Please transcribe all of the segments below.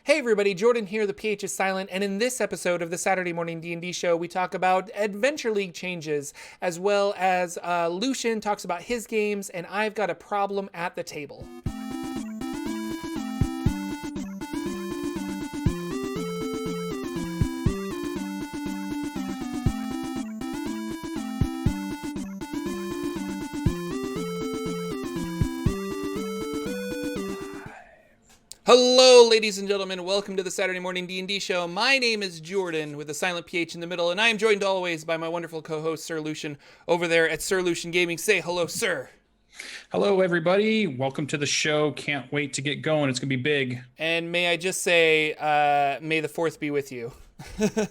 Hey everybody, Jordan here, the PH is silent, and in this episode of the Saturday Morning D&D Show, we talk about Adventure League changes, as well as Lucien talks about his games, and I've got a problem at the table. Hello, ladies and gentlemen. Welcome to the Saturday Morning D&D Show. My name is Jordan, with a silent PH in the middle, and I am joined always by my wonderful co-host, Sir Lucien, over there at Sir Lucien Gaming. Say hello, sir. Hello, everybody. Welcome to the show. Can't wait to get going. It's going to be big. And may I just say, may the 4th be with you.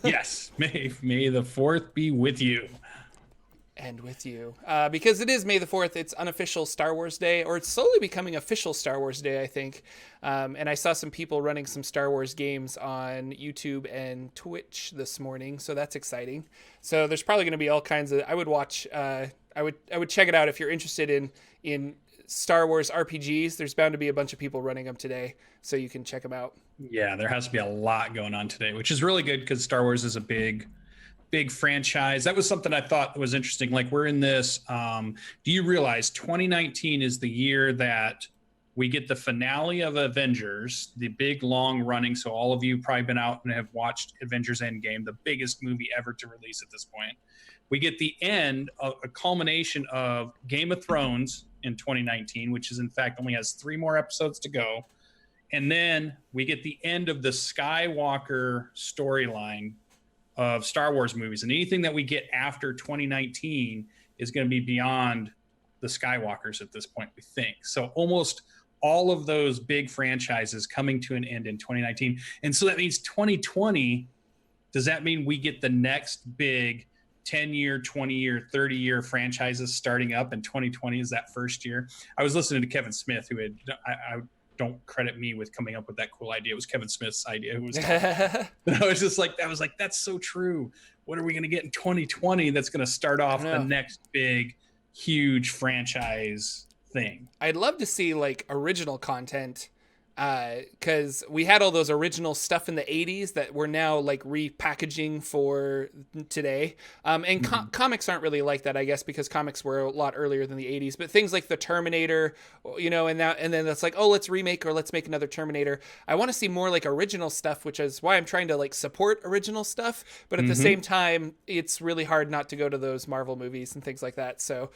Yes, may the 4th be with you. And with you. Because it is May the 4th, it's unofficial Star Wars Day, or it's slowly becoming official Star Wars Day, I think. And I saw some people running some Star Wars games on YouTube and Twitch this morning, so that's exciting. So there's probably going to be all kinds of... I would watch... I would check it out if you're interested in Star Wars RPGs. There's bound to be a bunch of people running them today, so you can check them out. Yeah, there has to be a lot going on today, which is really good because Star Wars is a big franchise. That was something I thought was interesting. Like, we're in this, do you realize 2019 is the year that we get the finale of Avengers, the big long running. So all of you probably been out and have watched Avengers Endgame, the biggest movie ever to release at this point. We get the end of a culmination of Game of Thrones in 2019, which is in fact only has 3 more episodes to go. And then we get the end of the Skywalker storyline of Star Wars movies, and anything that we get after 2019 is going to be beyond the Skywalkers at this point, we think. So almost all of those big franchises coming to an end in 2019. And so that means 2020, does that mean we get the next big 10-year, 20-year, 30-year franchises starting up, and 2020 is that first year? I was listening to Kevin Smith, who had, I don't credit me with coming up with that cool idea. It was Kevin Smith's idea. Who was but I was just like, that's so true. What are we going to get in 2020 that's going to start off the next big, huge franchise thing? I'd love to see like original content, because we had all those original stuff in the 80s that we're now like repackaging for today. And comics aren't really like that, I guess, because comics were a lot earlier than the 80s. But things like the Terminator, you know, and then it's like, oh, let's remake or let's make another Terminator. I want to see more like original stuff, which is why I'm trying to like support original stuff. But at the same time, it's really hard not to go to those Marvel movies and things like that. So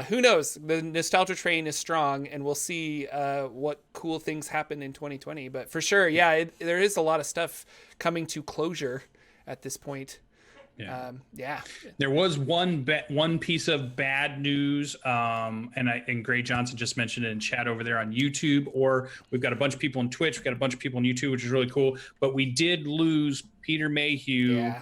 who knows? The nostalgia train is strong, and we'll see what cool things happen in 2020. But for sure, there is a lot of stuff coming to closure at this point. There was one piece of bad news, and Gray Johnson just mentioned it in chat over there on YouTube, or we've got a bunch of people on Twitch, we've got a bunch of people on YouTube, which is really cool. But we did lose Peter Mayhew,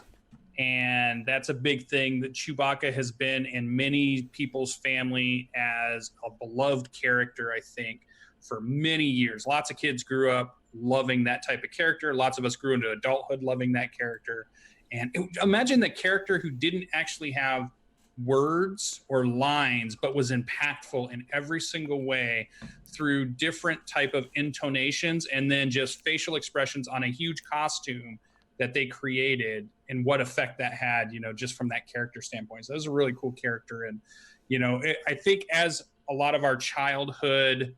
and that's a big thing. That Chewbacca has been in many people's family as a beloved character, I think, for many years. Lots of kids grew up loving that type of character. Lots of us grew into adulthood loving that character. And imagine the character who didn't actually have words or lines, but was impactful in every single way through different type of intonations and then just facial expressions on a huge costume that they created, and what effect that had, you know, just from that character standpoint. So that was a really cool character. And, you know, I think as a lot of our childhood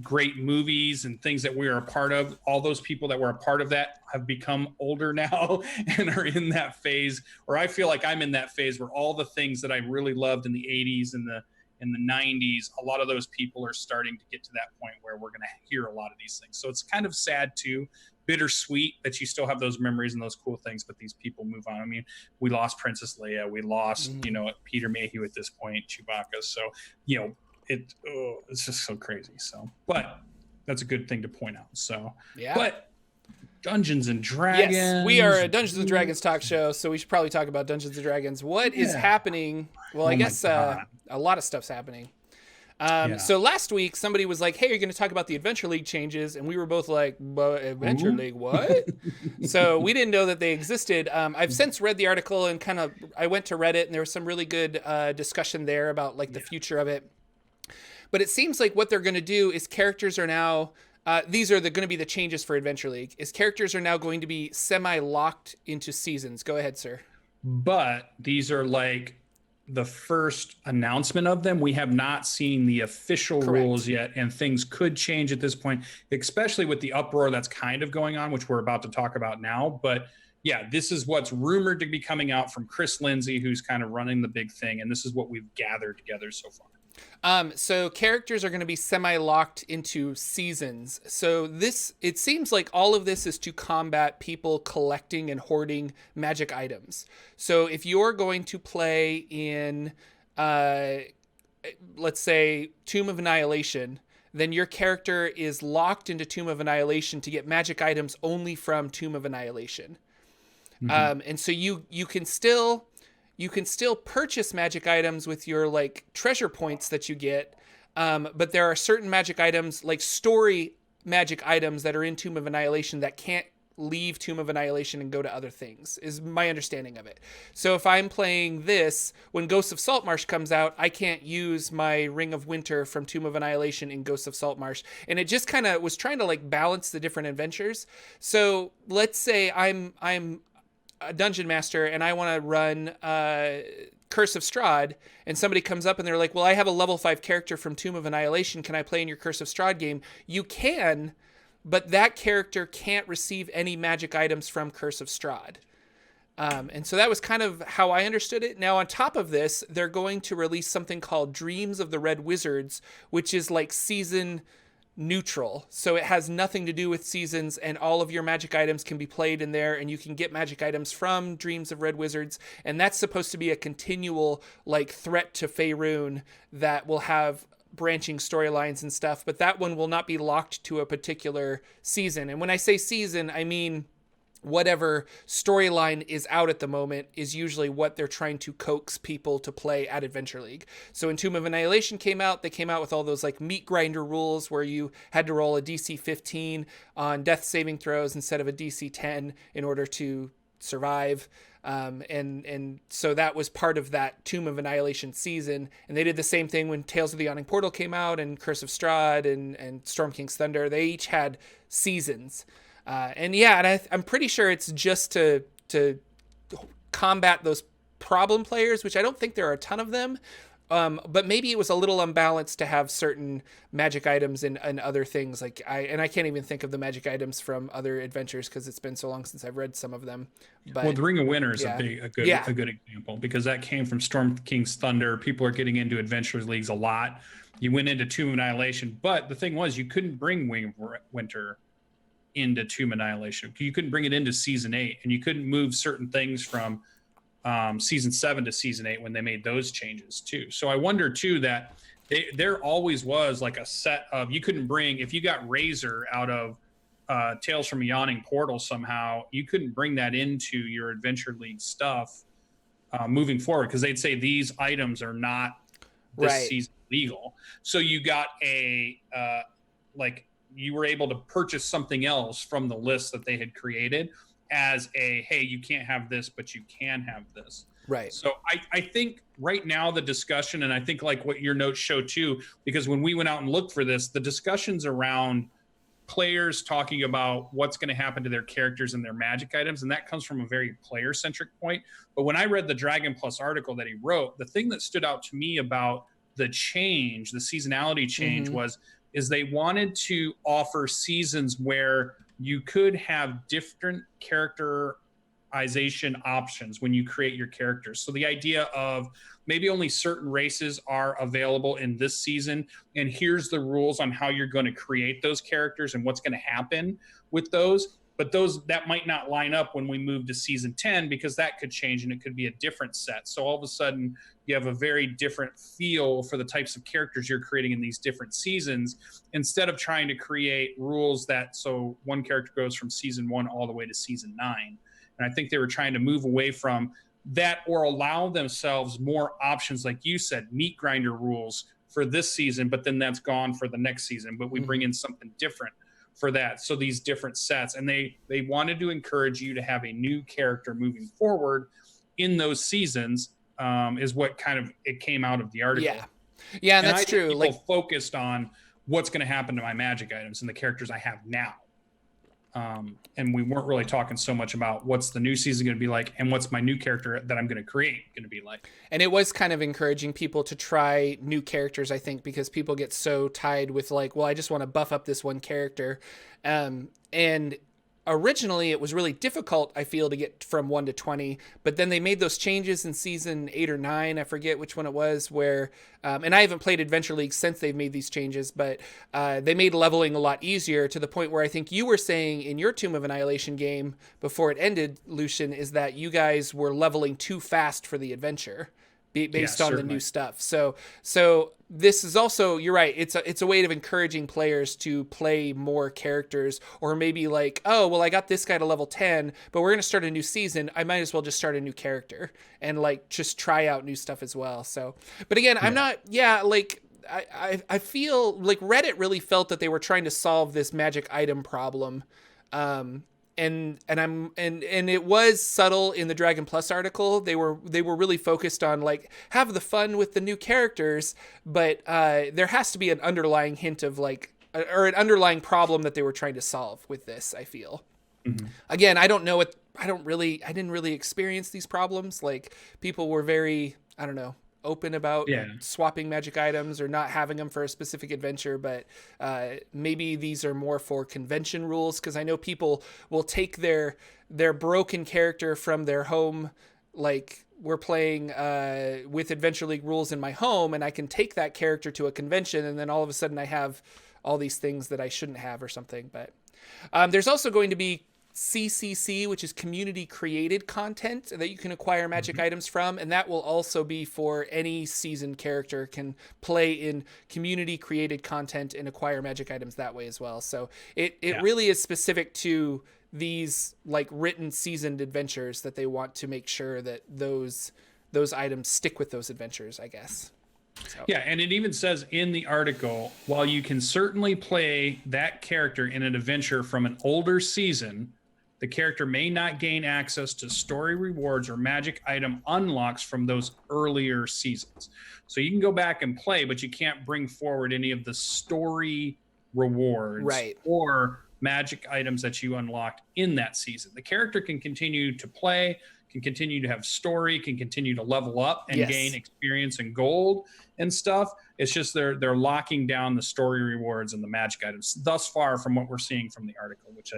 great movies and things that we are a part of, all those people that were a part of that have become older now and are in that phase, or I feel like I'm in that phase where all the things that I really loved in the 80s and the 90s, a lot of those people are starting to get to that point where we're going to hear a lot of these things. So it's kind of sad too, bittersweet that you still have those memories and those cool things, but these people move on. I mean, we lost Princess Leia, we lost, you know, Peter Mayhew at this point, Chewbacca. So, you know, it's just so crazy. So, but that's a good thing to point out. So, but Dungeons and Dragons. Yes, we are a Dungeons and Dragons talk show, so we should probably talk about Dungeons and Dragons. What is happening? Well, I guess a lot of stuff's happening. So last week, somebody was like, hey, you're going to talk about the Adventure League changes. And we were both like, Adventure League, what? So we didn't know that they existed. I've since read the article and I went to Reddit, and there was some really good discussion there about like the future of it. But it seems like what they're going to do is characters are now These are going to be the changes for Adventure League. Is characters are now going to be semi-locked into seasons. Go ahead, sir. But these are like the first announcement of them. We have not seen the official Correct. rules yet, and things could change at this point, especially with the uproar that's kind of going on, which we're about to talk about now. But yeah, this is what's rumored to be coming out from Chris Lindsay, who's kind of running the big thing, and this is what we've gathered together so far. So characters are going to be semi-locked into seasons. So it seems like all of this is to combat people collecting and hoarding magic items. So if you're going to play in, let's say, Tomb of Annihilation, then your character is locked into Tomb of Annihilation to get magic items only from Tomb of Annihilation. And so you can still purchase magic items with your like treasure points that you get, but there are certain magic items, like story magic items, that are in Tomb of Annihilation that can't leave Tomb of Annihilation and go to other things, is my understanding of it. So if I'm playing this, when Ghosts of Saltmarsh comes out, I can't use my Ring of Winter from Tomb of Annihilation in Ghosts of Saltmarsh. And it just kind of was trying to like balance the different adventures. So let's say I'm a dungeon master and I want to run Curse of Strahd, and somebody comes up and they're like, well, I have a level 5 character from Tomb of Annihilation. Can I play in your Curse of Strahd game? You can, but that character can't receive any magic items from Curse of Strahd. And so that was kind of how I understood it. Now, on top of this, they're going to release something called Dreams of the Red Wizards, which is like season neutral. So it has nothing to do with seasons, and all of your magic items can be played in there, and you can get magic items from Dreams of Red Wizards. And that's supposed to be a continual like threat to Faerun that will have branching storylines and stuff, but that one will not be locked to a particular season. And when I say season, I mean whatever storyline is out at the moment is usually what they're trying to coax people to play at Adventure League. So when Tomb of Annihilation came out, they came out with all those like meat grinder rules where you had to roll a DC 15 on death saving throws instead of a DC 10 in order to survive. And so that was part of that Tomb of Annihilation season. And they did the same thing when Tales of the Yawning Portal came out, and Curse of Strahd and Storm King's Thunder. They each had seasons. And I'm pretty sure it's just to combat those problem players, which I don't think there are a ton of them. But maybe it was a little unbalanced to have certain magic items and other things. Like I can't even think of the magic items from other adventures because it's been so long since I've read some of them. But well, the Ring of Winter is a good example, because that came from Storm King's Thunder. People are getting into Adventurers Leagues a lot. You went into Tomb of Annihilation, but the thing was you couldn't bring Ring of Winter into Tomb of Annihilation. You couldn't bring it into Season 8, and you couldn't move certain things from Season 7 to Season 8 when they made those changes too. So I wonder too that there always was like a set of, you couldn't bring, if you got Razor out of Tales from a Yawning Portal somehow, you couldn't bring that into your Adventure League stuff moving forward, because they'd say these items are not this season legal. So you got you were able to purchase something else from the list that they had created as hey, you can't have this, but you can have this. Right. So I think right now the discussion, and I think like what your notes show too, because when we went out and looked for this, the discussions around players talking about what's going to happen to their characters and their magic items, and that comes from a very player-centric point. But when I read the Dragon Plus article that he wrote, the thing that stood out to me about the change, the seasonality change, is they wanted to offer seasons where you could have different characterization options when you create your characters. So the idea of maybe only certain races are available in this season, and here's the rules on how you're going to create those characters and what's going to happen with those. But that might not line up when we move to Season 10, because that could change and it could be a different set. So all of a sudden you have a very different feel for the types of characters you're creating in these different seasons, instead of trying to create rules so one character goes from Season 1 all the way to Season 9. And I think they were trying to move away from that, or allow themselves more options, like you said, meat grinder rules for this season, but then that's gone for the next season. But we bring in something different for that. So these different sets, and they wanted to encourage you to have a new character moving forward in those seasons, is what kind of it came out of the article. And that's true. People focused on what's going to happen to my magic items and the characters I have now. And we weren't really talking so much about what's the new season going to be like and what's my new character that I'm going to create going to be like. And it was kind of encouraging people to try new characters, I think, because people get so tied with like, well, I just want to buff up this one character. And originally it was really difficult, I feel, to get from 1 to 20, but then they made those changes in season 8 or 9, I forget which one it was, where and I haven't played Adventure League since they've made these changes, but they made leveling a lot easier, to the point where I think you were saying in your Tomb of Annihilation game before it ended, Lucien, is that you guys were leveling too fast for the adventure based on the new stuff. So this is also, you're right, it's a way of encouraging players to play more characters, or maybe like, oh, well, I got this guy to level 10, but we're going to start a new season. I might as well just start a new character and like just try out new stuff as well. So, but again, I'm not, like, I feel like Reddit really felt that they were trying to solve this magic item problem. And it was subtle in the Dragon Plus article. They were really focused on like, have the fun with the new characters, but there has to be an underlying hint of like, or an underlying problem that they were trying to solve with this, I feel. Mm-hmm. Again, I don't know what, I didn't really experience these problems. Like, people were very, I don't know, open about swapping magic items or not having them for a specific adventure, but maybe these are more for convention rules, because I know people will take their broken character from their home, like, we're playing with Adventure League rules in my home, and I can take that character to a convention, and then all of a sudden I have all these things that I shouldn't have or something. But there's also going to be CCC, which is community created content that you can acquire magic items from, and that will also be for any seasoned character can play in community created content and acquire magic items that way as well. So it really is specific to these like written seasoned adventures that they want to make sure that those items stick with those adventures, I guess. So. Yeah, and it even says in the article, while you can certainly play that character in an adventure from an older season, the character may not gain access to story rewards or magic item unlocks from those earlier seasons. So you can go back and play, but you can't bring forward any of the story rewards or magic items that you unlocked in that season. The character can continue to play, can continue to have story, can continue to level up and gain experience and gold and stuff. It's just they're locking down the story rewards and the magic items thus far from what we're seeing from the article, which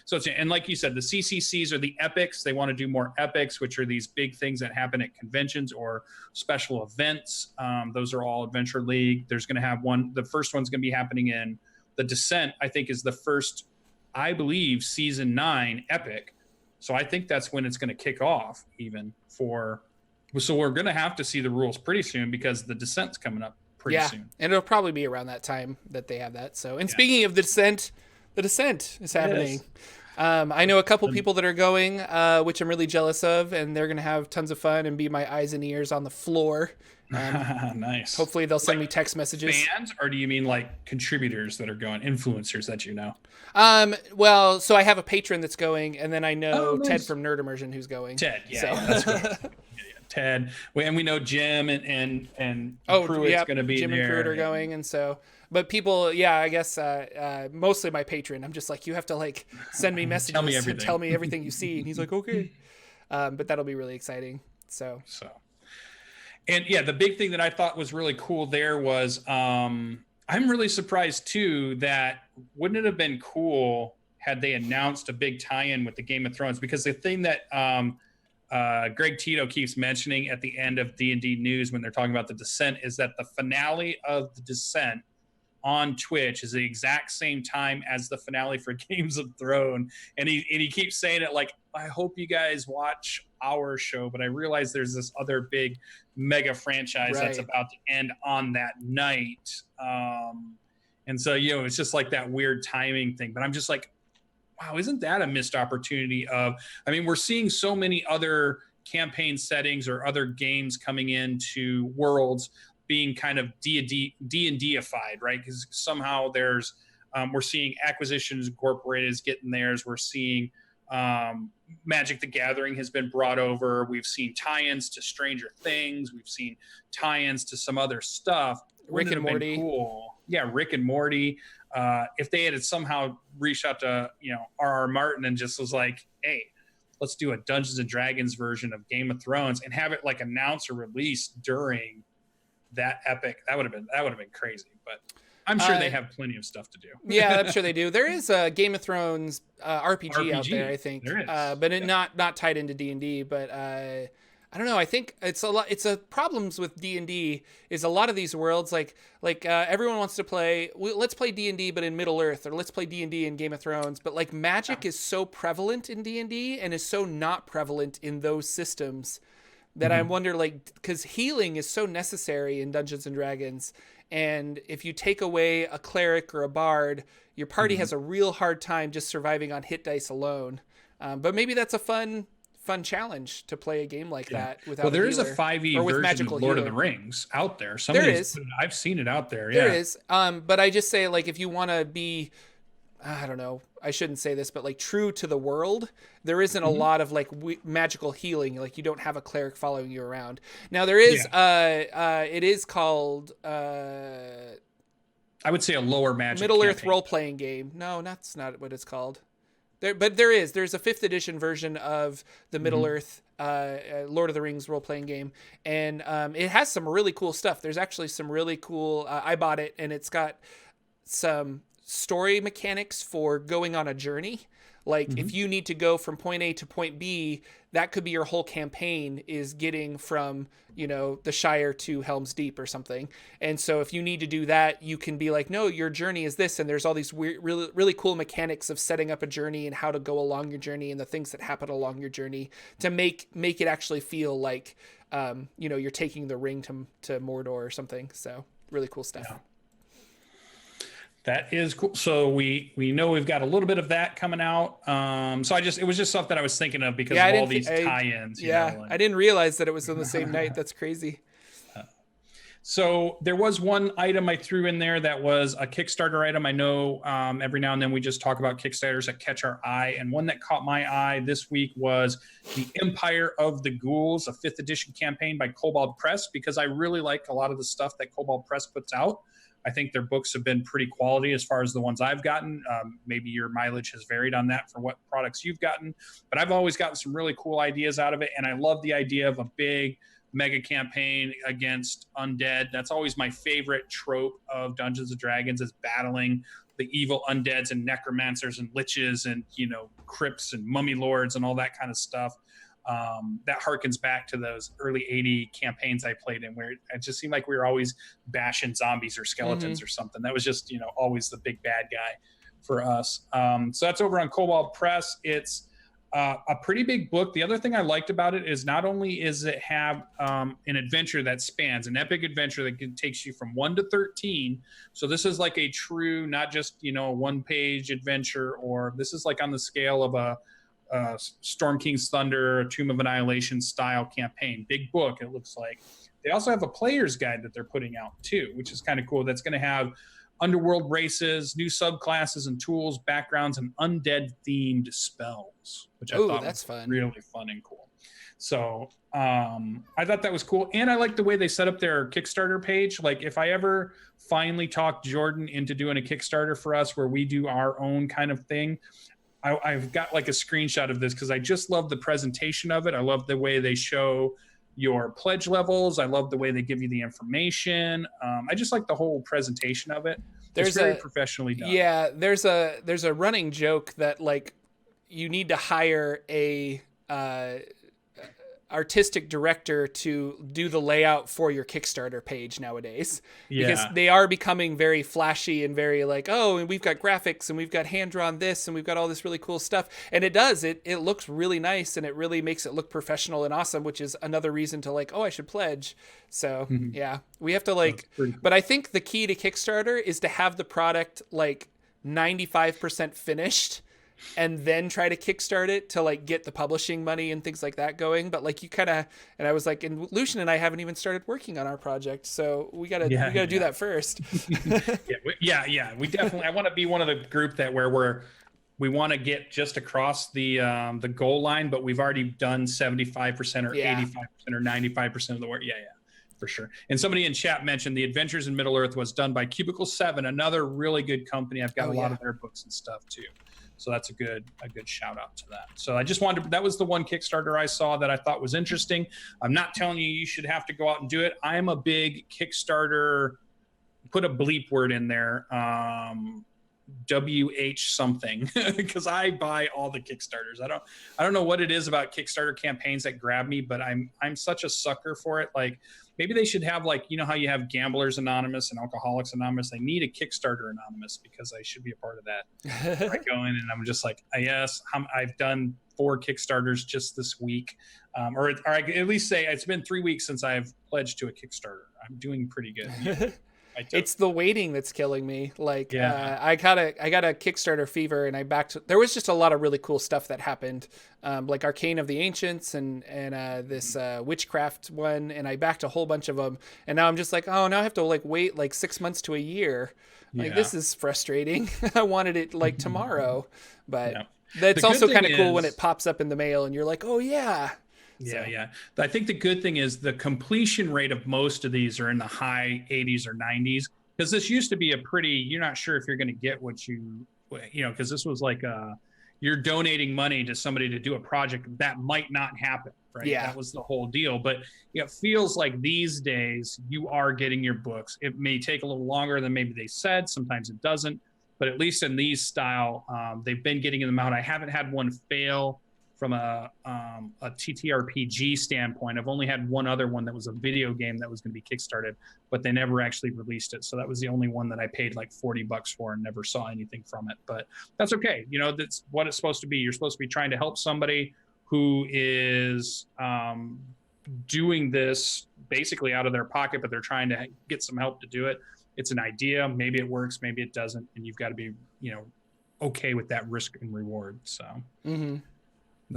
so it's, and like you said, the CCCs are the epics. They want to do more epics, which are these big things that happen at conventions or special events. Those are all Adventure League. There's going to have one. The first one's going to be happening in the Descent, I think, is the first, I believe, season 9 epic. So I think that's when it's going to kick off even for. So we're going to have to see the rules pretty soon, because the Descent's coming up pretty soon. And it'll probably be around that time that they have that. So, and speaking of the Descent is happening. I know a couple people that are going, which I'm really jealous of, and they're going to have tons of fun and be my eyes and ears on the floor. Nice. Hopefully they'll send me text messages. Fans, or do you mean like contributors that are going, influencers that you know? Well, so I have a patron that's going, and then I know Ted from Nerd Immersion who's going. Ted, that's good. Ted, and we know Jim and Pruitt's going to be Jim there. and Pruitt are going, and so. But people, I guess mostly my patron. I'm just like, you have to like send me messages and tell me everything you see, and he's like, okay. But that'll be really exciting. So. And the big thing that I thought was really cool there was I'm really surprised too that wouldn't it have been cool had they announced a big tie-in with the Game of Thrones, because the thing that Greg Tito keeps mentioning at the end of D&D News when they're talking about the Descent is that the finale of the Descent on Twitch is the exact same time as the finale for Games of Thrones, and he keeps saying it like, I hope you guys watch our show, but I realize there's this other big mega franchise that's about to end on that night, and so it's just like that weird timing thing. But I'm just like, wow, isn't that a missed opportunity we're seeing so many other campaign settings or other games coming into worlds being kind of D&D-ified, right? Because somehow there's, we're seeing Acquisitions Incorporated is getting theirs. We're seeing Magic the Gathering has been brought over. We've seen tie-ins to Stranger Things. We've seen tie-ins to some other stuff. Rick and Morty. Cool. Rick and Morty. If they had somehow reached out to, R.R. Martin and just was like, hey, let's do a Dungeons and Dragons version of Game of Thrones and have it like announced or released during that epic, that would have been crazy. But I'm sure they have plenty of stuff to do. Yeah, I'm sure they do. There is a Game of Thrones RPG out there, I think, there is. but not tied into D&D. But I don't know. I think it's a lot. It's a problems with D&D is a lot of these worlds like everyone wants to play. Let's play D&D, but in Middle Earth, or let's play D&D in Game of Thrones. But like magic is so prevalent in D&D and is so not prevalent in those systems that I wonder, like, because healing is so necessary in Dungeons and Dragons. And if you take away a cleric or a bard, your party has a real hard time just surviving on hit dice alone. But maybe that's a fun challenge to play a game like that without. Well, there a is a 5e version of Lord of the Rings out there. There is. I've seen it out there. Yeah. There is. But I just say, like, if you want to be, I don't know, I shouldn't say this, but like true to the world, there isn't a lot of like magical healing. Like you don't have a cleric following you around. Now there is, it is called, I would say a lower magic Middle-earth role-playing game. No, that's not what it's called. There's a 5th edition version of the Middle-earth Lord of the Rings role-playing game, and it has some really cool stuff. There's actually some really cool, I bought it, and it's got some story mechanics for going on a journey. Like if you need to go from point A to point B, that could be your whole campaign, is getting from, the Shire to Helm's Deep or something. And so if you need to do that, you can be like, no, your journey is this. And there's all these weird, really, really cool mechanics of setting up a journey and how to go along your journey and the things that happen along your journey to make it actually feel like, you're taking the ring to Mordor or something. So really cool stuff. Yeah. That is cool. So we know we've got a little bit of that coming out. So it was just something I was thinking of because of all these tie-ins. I didn't realize that it was on the same night. That's crazy. So there was one item I threw in there that was a Kickstarter item. I know every now and then we just talk about Kickstarters that catch our eye. And one that caught my eye this week was the Empire of the Ghouls, a 5th edition campaign by Kobold Press, because I really like a lot of the stuff that Kobold Press puts out. I think their books have been pretty quality as far as the ones I've gotten. Maybe your mileage has varied on that for what products you've gotten, but I've always gotten some really cool ideas out of it. And I love the idea of a big mega campaign against undead. That's always my favorite trope of Dungeons and Dragons, is battling the evil undeads and necromancers and liches and, crypts and mummy lords and all that kind of stuff. That harkens back to those early 80 campaigns I played in, where it just seemed like we were always bashing zombies or skeletons or something. That was just, always the big bad guy for us. So that's over on Kobold Press. It's a pretty big book. The other thing I liked about it is not only is it have an adventure that spans, an epic adventure that takes you from 1 to 13. So this is like a true, not just, a one-page adventure, or this is like on the scale of a Storm King's Thunder, Tomb of Annihilation style campaign. Big book, it looks like. They also have a player's guide that they're putting out too, which is kind of cool. That's going to have underworld races, new subclasses and tools, backgrounds, and undead themed spells, which I thought was fun. Really fun and cool. So I thought that was cool. And I like the way they set up their Kickstarter page. Like if I ever finally talk Jordan into doing a Kickstarter for us where we do our own kind of thing, I've got like a screenshot of this because I just love the presentation of it. I love the way they show your pledge levels. I love the way they give you the information. I just like the whole presentation of it. It's very professionally done. Yeah, there's a running joke that like you need to hire a artistic director to do the layout for your Kickstarter page nowadays, because they are becoming very flashy and very like, oh, and we've got graphics and we've got hand drawn this and we've got all this really cool stuff. And it looks really nice and it really makes it look professional and awesome, which is another reason to like, oh, I should pledge. So yeah, we have to like, cool. But I think the key to Kickstarter is to have the product like 95% finished and then try to kickstart it to like get the publishing money and things like that going. But like you kind of, and I was like, and Lucien and I haven't even started working on our project. So we gotta do that first. yeah. We definitely, I want to be one of the group that where we want to get just across the goal line, but we've already done 75% or 85% or 95% of the work. Yeah. For sure. And somebody in chat mentioned The Adventures in Middle-earth was done by Cubicle 7, another really good company. I've got a lot of their books and stuff too. So that's a good shout out to that. So I just wanted to, that was the one Kickstarter I saw that I thought was interesting. I'm not telling you should have to go out and do it. I am a big Kickstarter, put a bleep word in there, WH something, because I buy all the Kickstarters. I don't know what it is about Kickstarter campaigns that grab me, but I'm such a sucker for it. Like, maybe they should have, like, you know how you have Gamblers Anonymous and Alcoholics Anonymous? They need a Kickstarter Anonymous, because I should be a part of that. I go in and I'm just like, yes, I've done 4 Kickstarters just this week. Or I can at least say it's been 3 weeks since I've pledged to a Kickstarter. I'm doing pretty good. It's the waiting that's killing me. Like, I got a Kickstarter fever, and there was just a lot of really cool stuff that happened. Like Arcane of the Ancients and this witchcraft one. And I backed a whole bunch of them. And now I'm just like, oh, now I have to like wait like 6 months to a year. Like, this is frustrating. I wanted it like tomorrow, but that's also kind of cool when it pops up in the mail and you're like, oh yeah. Yeah. I think the good thing is the completion rate of most of these are in the high 80s or 90s, because this used to be you're not sure if you're going to get what because this was like you're donating money to somebody to do a project that might not happen, right? Yeah. That was the whole deal. But it feels like these days you are getting your books. It may take a little longer than maybe they said. Sometimes it doesn't. But at least in these style, they've been getting them out. I haven't had one fail from a TTRPG standpoint. I've only had one other one that was a video game that was going to be kickstarted, but they never actually released it. So that was the only one that I paid like $40 for and never saw anything from it. But that's okay. You know, that's what it's supposed to be. You're supposed to be trying to help somebody who is doing this basically out of their pocket, but they're trying to get some help to do it. It's an idea. Maybe it works, maybe it doesn't. And you've got to be, okay with that risk and reward. So. Mm-hmm.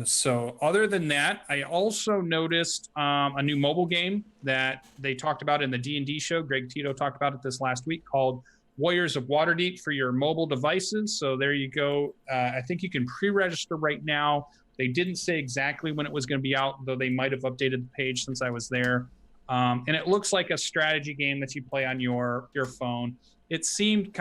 So other than that, I also noticed a new mobile game that they talked about in the D&D show. Greg Tito talked about it this last week, called Warriors of Waterdeep for your mobile devices. So there you go. I think you can pre-register right now. They didn't say exactly when it was going to be out, though they might have updated the page since I was there. And it looks like a strategy game that you play on your phone. It seemed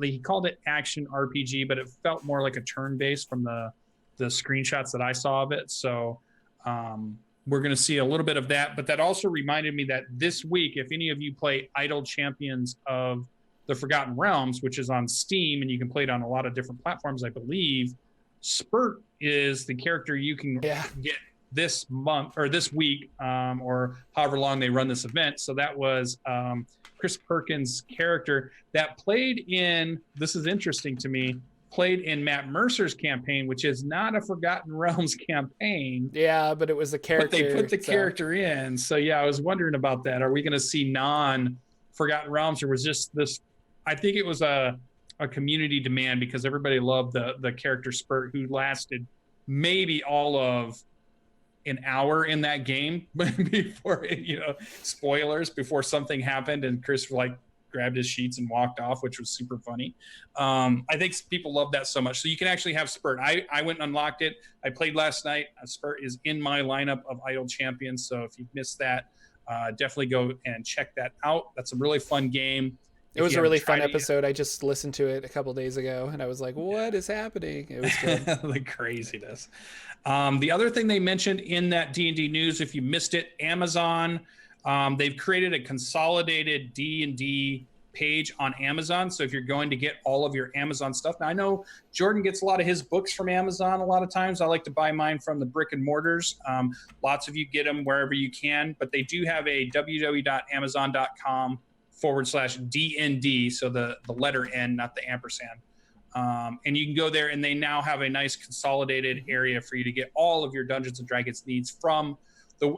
he called it action RPG, but it felt more like a turn-based from the screenshots that I saw of it. So we're going to see a little bit of that. But that also reminded me that this week, if any of you play Idle Champions of the Forgotten Realms, which is on Steam, and you can play it on a lot of different platforms, I believe, Spurt is the character you can get this month or this week, or however long they run this event. So that was Chris Perkins' character that played in, this is interesting to me, played in Matt Mercer's campaign, which is not a Forgotten Realms campaign. Yeah, but it was a character. But they put the character in. So yeah, I was wondering about that. Are we going to see non-Forgotten Realms, or was just this? I think it was a community demand, because everybody loved the character Spurt, who lasted maybe all of an hour in that game before, spoilers, before something happened and Chris grabbed his sheets and walked off, which was super funny. I think people love that so much. So you can actually have Spurt. I went and unlocked it. I played last night. Spurt is in my lineup of Idle Champions. So if you've missed that, definitely go and check that out. That's a really fun game. It was a really fun episode. I just listened to it a couple days ago, and I was like, what is happening? It was good. The craziness. The other thing they mentioned in that D&D news, if you missed it, Amazon, they've created a consolidated D&D page on Amazon. So if you're going to get all of your Amazon stuff, now I know Jordan gets a lot of his books from Amazon a lot of times. I like to buy mine from the brick and mortars. Lots of you get them wherever you can, but they do have a www.amazon.com/DND. So the letter N, not the ampersand. And you can go there, and they now have a nice consolidated area for you to get all of your Dungeons and Dragons needs from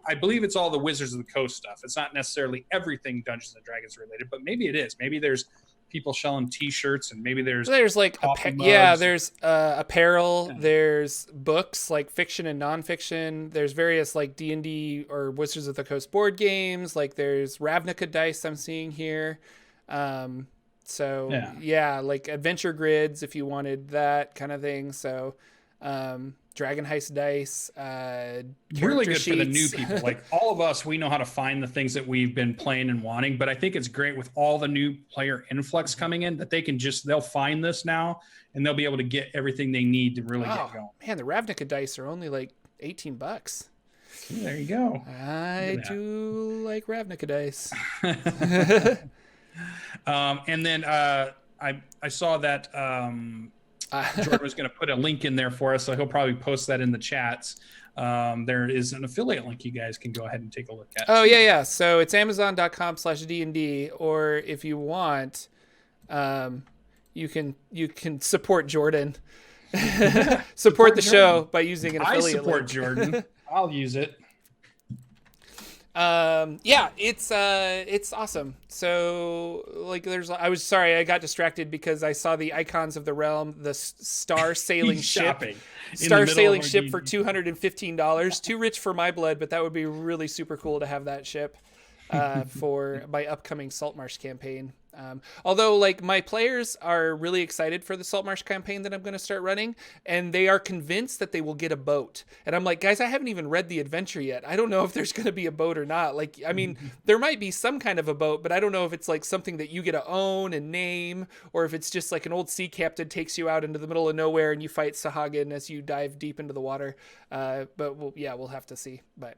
I believe it's all the Wizards of the Coast stuff. It's not necessarily everything Dungeons and Dragons related, but maybe it is. Maybe there's people selling T-shirts, and maybe there's like there's apparel. Yeah. There's books like fiction and nonfiction. There's various like D&D or Wizards of the Coast board games. Like there's Ravnica dice I'm seeing here. Like adventure grids if you wanted that kind of thing. So Dragon Heist dice, really good sheets. for the new people. Like all of us, we know how to find the things that we've been playing and wanting, but I think it's great with all the new player influx coming in that they'll find this now and they'll be able to get everything they need to really get going. Man, the Ravnica dice are only like $18. There you go. I do like Ravnica dice. And then I saw that Jordan was going to put a link in there for us, so he'll probably post that in the chats. There is an affiliate link you guys can go ahead and take a look at. Oh, yeah. So it's amazon.com/DND, or if you want, you can support Jordan. support the show by using an affiliate I support link. Jordan. I'll use it. Yeah, it's awesome. So like I was sorry, I got distracted because I saw the Icons of the Realm, the star sailing ship for $215. Too rich for my blood, but that would be really super cool to have that ship for my upcoming Saltmarsh campaign. Although like my players are really excited for the Saltmarsh campaign that I'm going to start running, and they are convinced that they will get a boat. And I'm like, guys, I haven't even read the adventure yet. I don't know if there's going to be a boat or not. Like, I mean, there might be some kind of a boat, but I don't know if it's like something that you get to own and name, or if it's just like an old sea captain takes you out into the middle of nowhere and you fight Sahagin as you dive deep into the water. But we'll have to see. But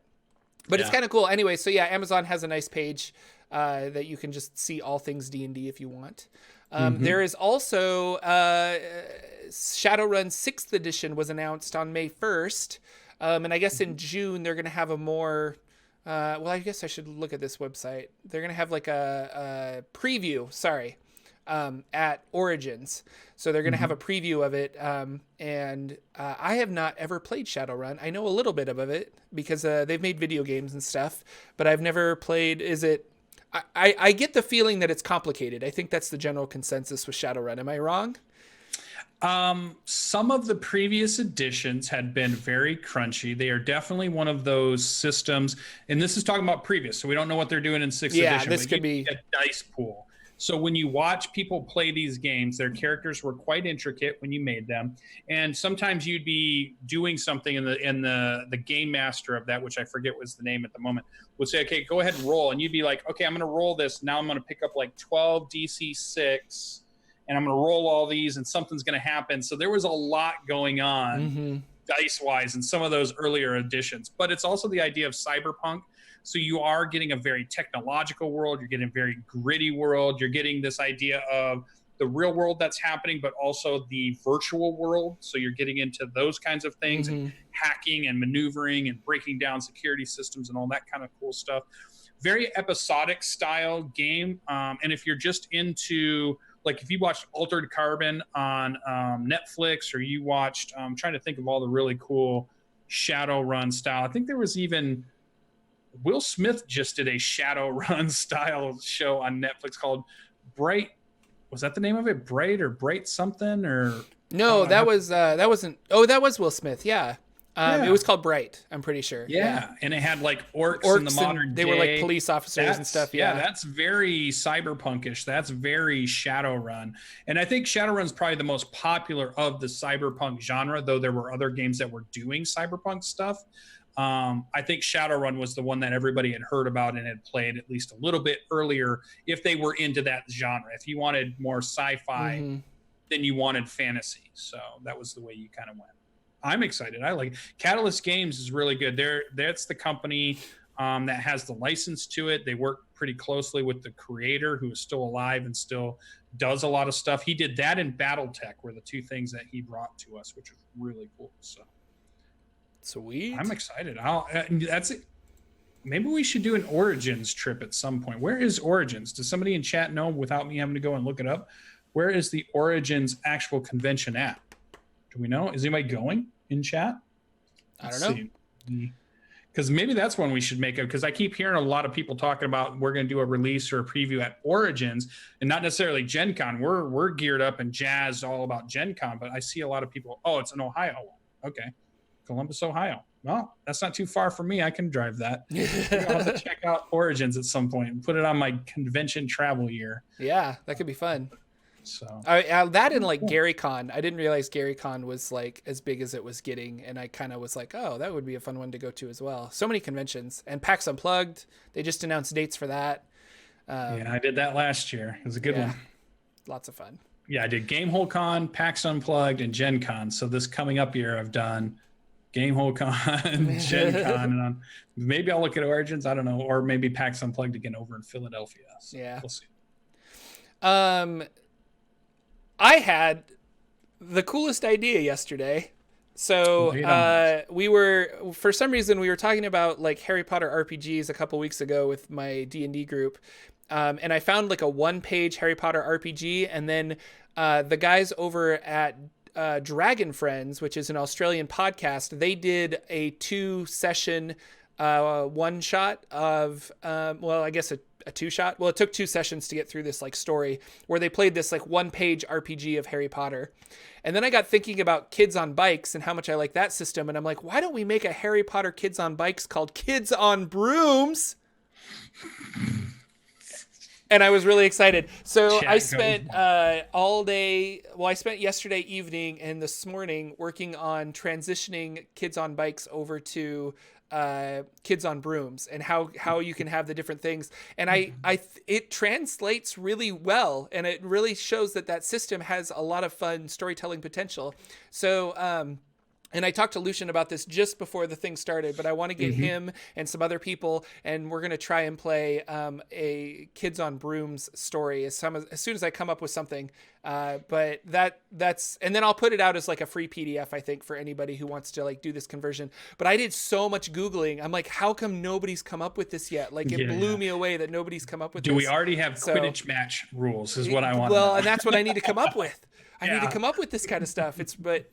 it's kind of cool. Anyway, so yeah, Amazon has a nice page that you can just see all things D&D if you want. There is also Shadowrun 6th edition was announced on May 1st. And I guess in June they're going to have a more... well, I guess I should look at this website. They're going to have like a preview, at Origins. So they're going to have a preview of it. And I have not ever played Shadowrun. I know a little bit of it because they've made video games and stuff, but I've never played. I get the feeling that it's complicated. I think that's the general consensus with Shadowrun. Am I wrong? Some of the previous editions had been very crunchy. They are definitely one of those systems, and this is talking about previous, so we don't know what they're doing in 6th edition. Yeah, this could be a dice pool. So when you watch people play these games, their characters were quite intricate when you made them, and sometimes you'd be doing something in the game master of that, which I forget was the name at the moment, would say, okay, go ahead and roll, and you'd be like, okay, I'm going to roll this. Now I'm going to pick up like 12 DC 6, and I'm going to roll all these, and something's going to happen. So there was a lot going on dice-wise in some of those earlier editions, but it's also the idea of cyberpunk. So you are getting a very technological world. You're getting a very gritty world. You're getting this idea of the real world that's happening, but also the virtual world. So you're getting into those kinds of things, and hacking and maneuvering and breaking down security systems and all that kind of cool stuff. Very episodic style game. And if you're just into, like if you watched Altered Carbon on Netflix, or you watched, I'm trying to think of all the really cool Shadowrun style. I think there was even... Will Smith just did a Shadowrun style show on Netflix called Bright. Was that the name of it? Bright or Bright something? Or no, that wasn't. Oh, that was Will Smith. Yeah. It was called Bright. I'm pretty sure. Yeah. And it had like orcs in the modern day. They were like police officers and stuff. Yeah, that's very cyberpunkish. That's very Shadowrun. And I think Shadowrun's probably the most popular of the cyberpunk genre, though there were other games that were doing cyberpunk stuff. I think Shadowrun was the one that everybody had heard about and had played at least a little bit earlier if they were into that genre. If you wanted more sci-fi, then you wanted fantasy. So that was the way you kind of went. I'm excited. I like it. Catalyst Games is really good. That's the company that has the license to it. They work pretty closely with the creator, who is still alive and still does a lot of stuff. He did that and BattleTech were the two things that he brought to us, which was really cool. So sweet. I'm excited. That's it. Maybe we should do an Origins trip at some point. Where is Origins? Does somebody in chat know, without me having to go and look it up? Where is the Origins actual convention at? Do we know? Is anybody going in chat? I don't know. Because maybe that's one we should make up, because I keep hearing a lot of people talking about we're going to do a release or a preview at Origins, and not necessarily Gen Con. We're geared up and jazzed all about Gen Con, but I see a lot of people, oh, it's in Ohio. Okay. Columbus, Ohio. Well, that's not too far from me. I can drive that. I'll have to check out Origins at some point and put it on my convention travel year. Yeah, that could be fun. So that and like GaryCon, I didn't realize GaryCon was like as big as it was getting, and I kind of was like, oh, that would be a fun one to go to as well. So many conventions, and PAX Unplugged, they just announced dates for that. Yeah, I did that last year. It was a good one. Lots of fun. Yeah, I did Gamehole Con, PAX Unplugged, and Gen Con. So this coming up year, I've done Gamehole Con, Gen Con, and maybe I'll look at Origins. I don't know, or maybe PAX Unplugged again over in Philadelphia. So we'll see. I had the coolest idea yesterday. So we were, for some reason, we were talking about like Harry Potter RPGs a couple weeks ago with my D&D group. And I found like a 1-page Harry Potter RPG, and then the guys over at Dragon Friends, which is an Australian podcast, they did a 2-session one shot of I guess a 2-shot. Well, it took 2 sessions to get through this like story where they played this like 1-page RPG of Harry Potter. And then I got thinking about Kids on Bikes and how much I like that system, and I'm like, why don't we make a Harry Potter Kids on Bikes called Kids on Brooms? And I was really excited. So I spent all day, I spent yesterday evening and this morning working on transitioning Kids on Bikes over to Kids on Brooms, and how you can have the different things. And it translates really well, and it really shows that system has a lot of fun storytelling potential. So, and I talked to Lucien about this just before the thing started, but I want to get him and some other people, and we're going to try and play a Kids on Brooms story as soon as I come up with something. But that's, and then I'll put it out as like a free PDF, I think, for anybody who wants to like do this conversion. But I did so much Googling. I'm like, how come nobody's come up with this yet? Like it blew me away that nobody's come up with this. Do we already have Quidditch match rules is what I want. Well, and that's what I need to come up with. I need to come up with this kind of stuff.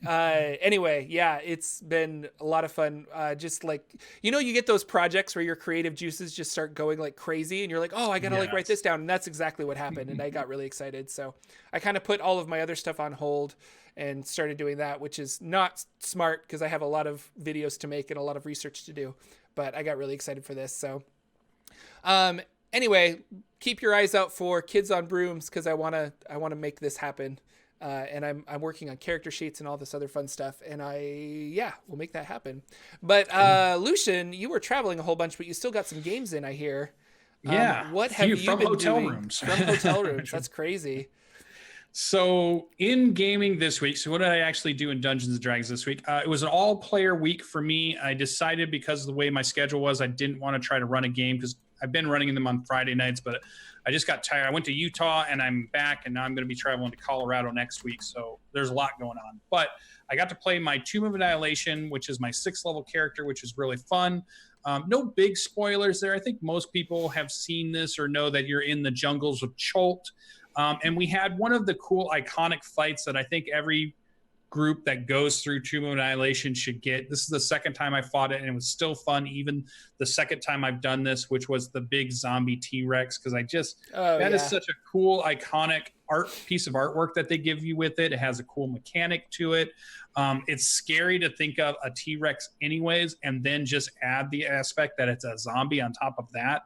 Anyway, yeah, it's been a lot of fun. Just like, you get those projects where your creative juices just start going like crazy, and you're like, oh, I gotta like write this down. And that's exactly what happened. And I got really excited. So I kind of put all of my other stuff on hold and started doing that, which is not smart because I have a lot of videos to make and a lot of research to do. But I got really excited for this. So anyway, keep your eyes out for Kids on Brooms, because I wanna make this happen. And I'm working on character sheets and all this other fun stuff, and we'll make that happen. But Lucien, you were traveling a whole bunch, but you still got some games in, I hear. What have you been hotel doing? Rooms. From hotel rooms? That's crazy. So in gaming this week, so what did I actually do in Dungeons & Dragons this week? It was an all-player week for me. I decided, because of the way my schedule was, I didn't want to try to run a game, because I've been running them on Friday nights, but I just got tired. I went to Utah, and I'm back, and now I'm going to be traveling to Colorado next week. So there's a lot going on. But I got to play my Tomb of Annihilation, which is my 6th level character, which is really fun. No big spoilers there. I think most people have seen this or know that you're in the jungles of Cholt. And we had one of the cool iconic fights that I think every group that goes through Tomb of Annihilation should get. This is the second time I fought it, and it was still fun even the second time I've done this, which was the big zombie T-Rex, because that is such a cool iconic piece of artwork that they give you with it. It has a cool mechanic to it. It's scary to think of a T-Rex anyways, and then just add the aspect that it's a zombie on top of that.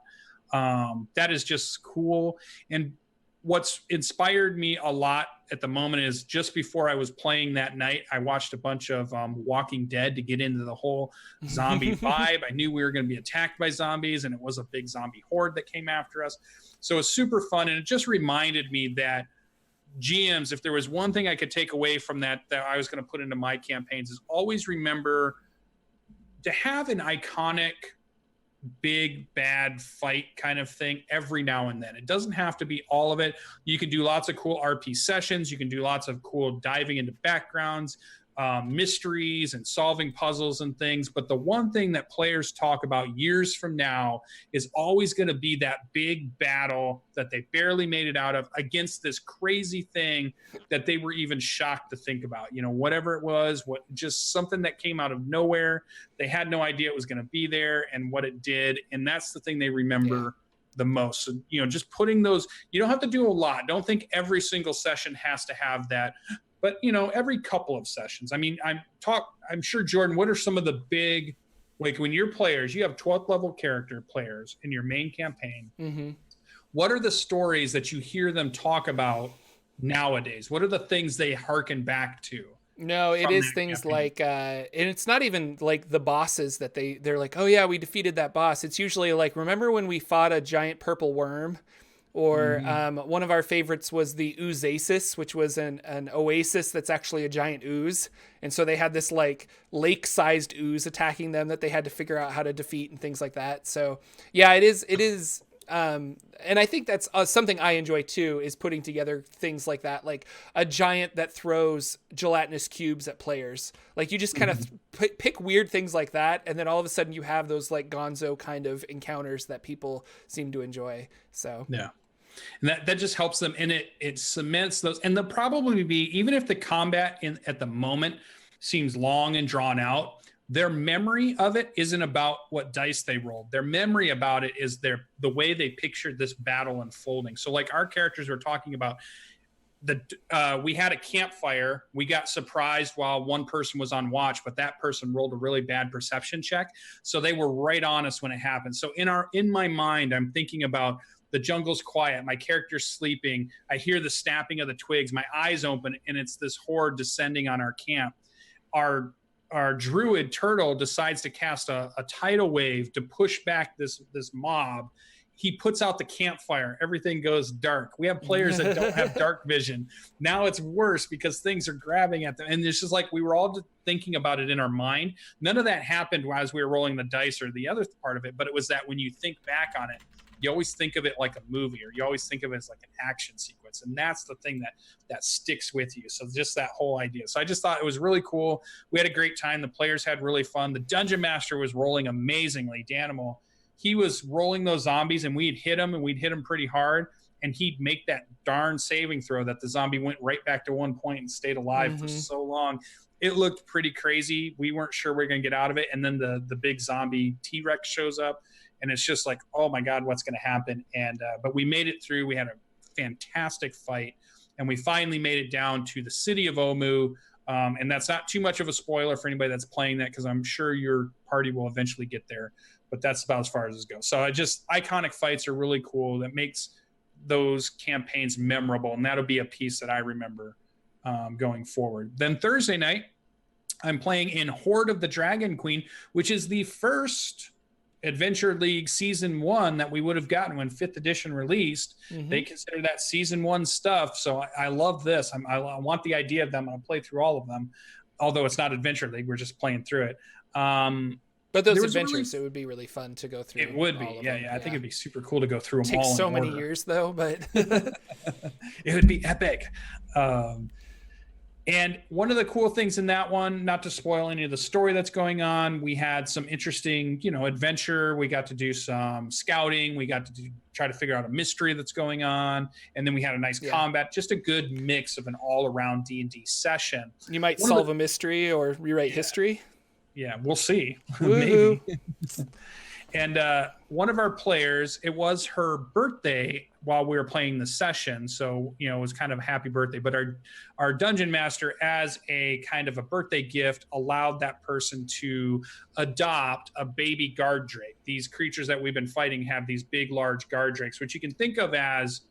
That is just cool. And what's inspired me a lot at the moment is, just before I was playing that night, I watched a bunch of Walking Dead to get into the whole zombie vibe. I knew we were going to be attacked by zombies, and it was a big zombie horde that came after us. So it's super fun, and it just reminded me that GMs, if there was one thing I could take away from that I was going to put into my campaigns, is always remember to have an iconic big bad fight kind of thing every now and then. It doesn't have to be all of it. You can do lots of cool RP sessions. You can do lots of cool diving into backgrounds, mysteries, and solving puzzles and things. But the one thing that players talk about years from now is always going to be that big battle that they barely made it out of against this crazy thing that they were even shocked to think about. Whatever it was, just something that came out of nowhere. They had no idea it was going to be there and what it did. And that's the thing they remember the most. So, just putting those, you don't have to do a lot. Don't think every single session has to have that. But, every couple of sessions. I mean, I'm sure, Jordan, what are some of the big, like when your players, you have 12th level character players in your main campaign. Mm-hmm. What are the stories that you hear them talk about nowadays? What are the things they harken back to No, it from is that things campaign? like and it's not even like the bosses that they're like, "Oh yeah, we defeated that boss." It's usually like, "Remember when we fought a giant purple worm?" Or Hmm. one of our favorites was the Oozasis, which was an oasis that's actually a giant ooze. And so they had this like lake-sized ooze attacking them that they had to figure out how to defeat and things like that. So yeah, it is. And I think that's something I enjoy too, is putting together things like that, like a giant that throws gelatinous cubes at players. Like you just kind of Hmm. pick weird things like that, and then all of a sudden you have those like Gonzo kind of encounters that people seem to enjoy. So Yeah. And that just helps them, and it cements those, and they'll probably be, even if the combat in at the moment seems long and drawn out, their memory of it isn't about what dice they rolled. Their memory about it is the way they pictured this battle unfolding. So like our characters were talking about, we had a campfire. We got surprised while one person was on watch, but that person rolled a really bad perception check, so they were right on us when it happened. So in my mind, I'm thinking about the jungle's quiet, my character's sleeping, I hear the snapping of the twigs, my eyes open, and it's this horde descending on our camp. Our druid turtle decides to cast a tidal wave to push back this mob. He puts out the campfire, everything goes dark. We have players that don't have dark vision. Now it's worse because things are grabbing at them, and it's just like we were all just thinking about it in our mind. None of that happened as we were rolling the dice or the other part of it, but it was that when you think back on it, you always think of it like a movie, or you always think of it as like an action sequence, and that's the thing that sticks with you. So just that whole idea. So I just thought it was really cool. We had a great time. The players had really fun. The dungeon master was rolling amazingly. Danimal, he was rolling those zombies, and we'd hit him, and we'd hit him pretty hard, and he'd make that darn saving throw that the zombie went right back to one point and stayed alive for mm-hmm. so long. It looked pretty crazy. We weren't sure we were going to get out of it, and then the big zombie T-Rex shows up, and it's just like, oh my god, what's going to happen? And but we made it through. We had a fantastic fight, and we finally made it down to the city of Omu. And that's not too much of a spoiler for anybody that's playing that, because I'm sure your party will eventually get there, but that's about as far as it goes. So iconic fights are really cool. That makes those campaigns memorable, and that'll be a piece that I remember going forward. Then Thursday night, I'm playing in Horde of the Dragon Queen, which is the first Adventure League Season 1 that we would have gotten when 5th edition released. Mm-hmm. They consider that Season 1 stuff, so I love this. I want the idea of them. I'll play through all of them, although it's not Adventure League. We're just playing through it. But those adventures, it would be really fun to go through. It would be, yeah. I think it'd be super cool to go through them all. Takes so many years, though, but it would be epic. And one of the cool things in that one, not to spoil any of the story that's going on, we had some interesting, adventure. We got to do some scouting. We got to try to figure out a mystery that's going on, and then we had a nice combat. Just a good mix of an all-around D&D session. You might solve a mystery or rewrite history. Yeah, we'll see. Maybe. And one of our players, it was her birthday while we were playing the session. So, it was kind of a happy birthday. But our dungeon master, as a kind of a birthday gift, allowed that person to adopt a baby guard drake. These creatures that we've been fighting have these big, large guard drakes, which you can think of as,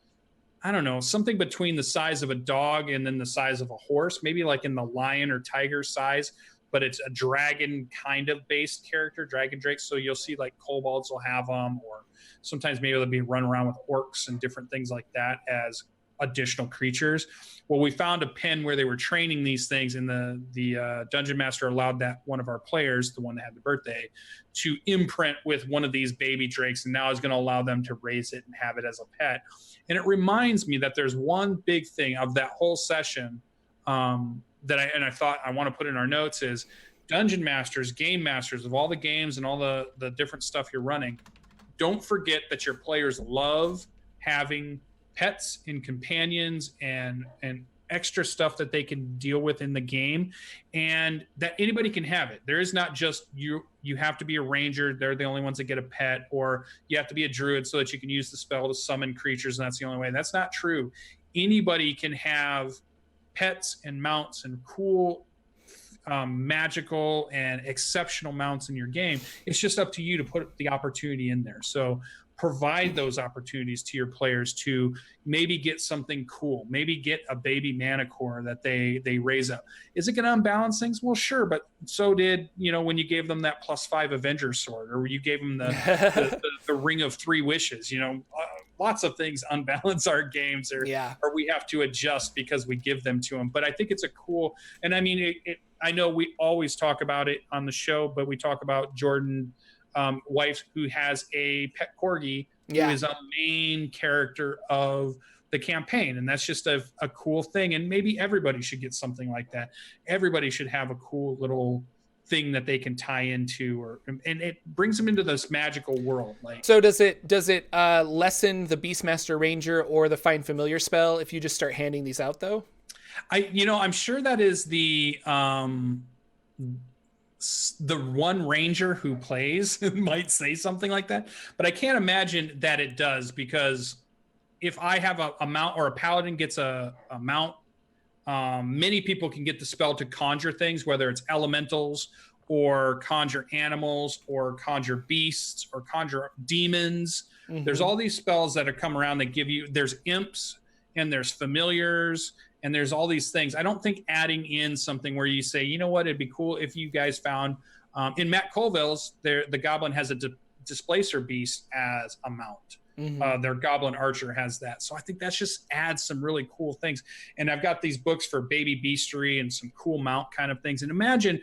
I don't know, something between the size of a dog and then the size of a horse, maybe like in the lion or tiger size. But it's a dragon kind of based character, dragon drake. So you'll see like kobolds will have them, or sometimes maybe they'll be run around with orcs and different things like that as additional creatures. Well, we found a pen where they were training these things, and the dungeon master allowed that one of our players, the one that had the birthday, to imprint with one of these baby drakes, and now is going to allow them to raise it and have it as a pet. And it reminds me that there's one big thing of that whole session that I thought I want to put in our notes is dungeon masters, game masters of all the games and all the different stuff you're running. Don't forget that your players love having pets and companions and extra stuff that they can deal with in the game, and that anybody can have it. There is not just you have to be a ranger, they're the only ones that get a pet, or you have to be a druid so that you can use the spell to summon creatures and that's the only way. That's not true. Anybody can have pets and mounts and cool magical and exceptional mounts in your game. It's just up to you to put the opportunity in there. So provide those opportunities to your players to maybe get something cool, maybe get a baby Manicore that they raise up. Is it going to unbalance things? Well, sure, but so did, when you gave them that +5 Avenger sword, or you gave them the Ring of Three Wishes. Lots of things unbalance our games, or we have to adjust because we give them to them. But I think it's a cool, and I mean, I know we always talk about it on the show, but we talk about Jordan wife who has a pet corgi who is a main character of the campaign, and that's just a cool thing. And maybe everybody should get something like that. Everybody should have a cool little thing that they can tie into, and it brings them into this magical world. So does it lessen the Beastmaster Ranger or the Find Familiar spell if you just start handing these out, though? I'm sure that is the one ranger who plays might say something like that, but I can't imagine that it does, because if I have a mount, or a paladin gets a mount, many people can get the spell to conjure things, whether it's elementals or conjure animals or conjure beasts or conjure demons. There's all these spells that have come around that give you, there's imps and there's familiars and there's all these things. I don't think adding in something where you say, you know what, it'd be cool if you guys found in Matt Colville's, the goblin has a displacer beast as a mount. Their goblin archer has that. So I think that's just adds some really cool things. And I've got these books for baby beastery and some cool mount kind of things. And imagine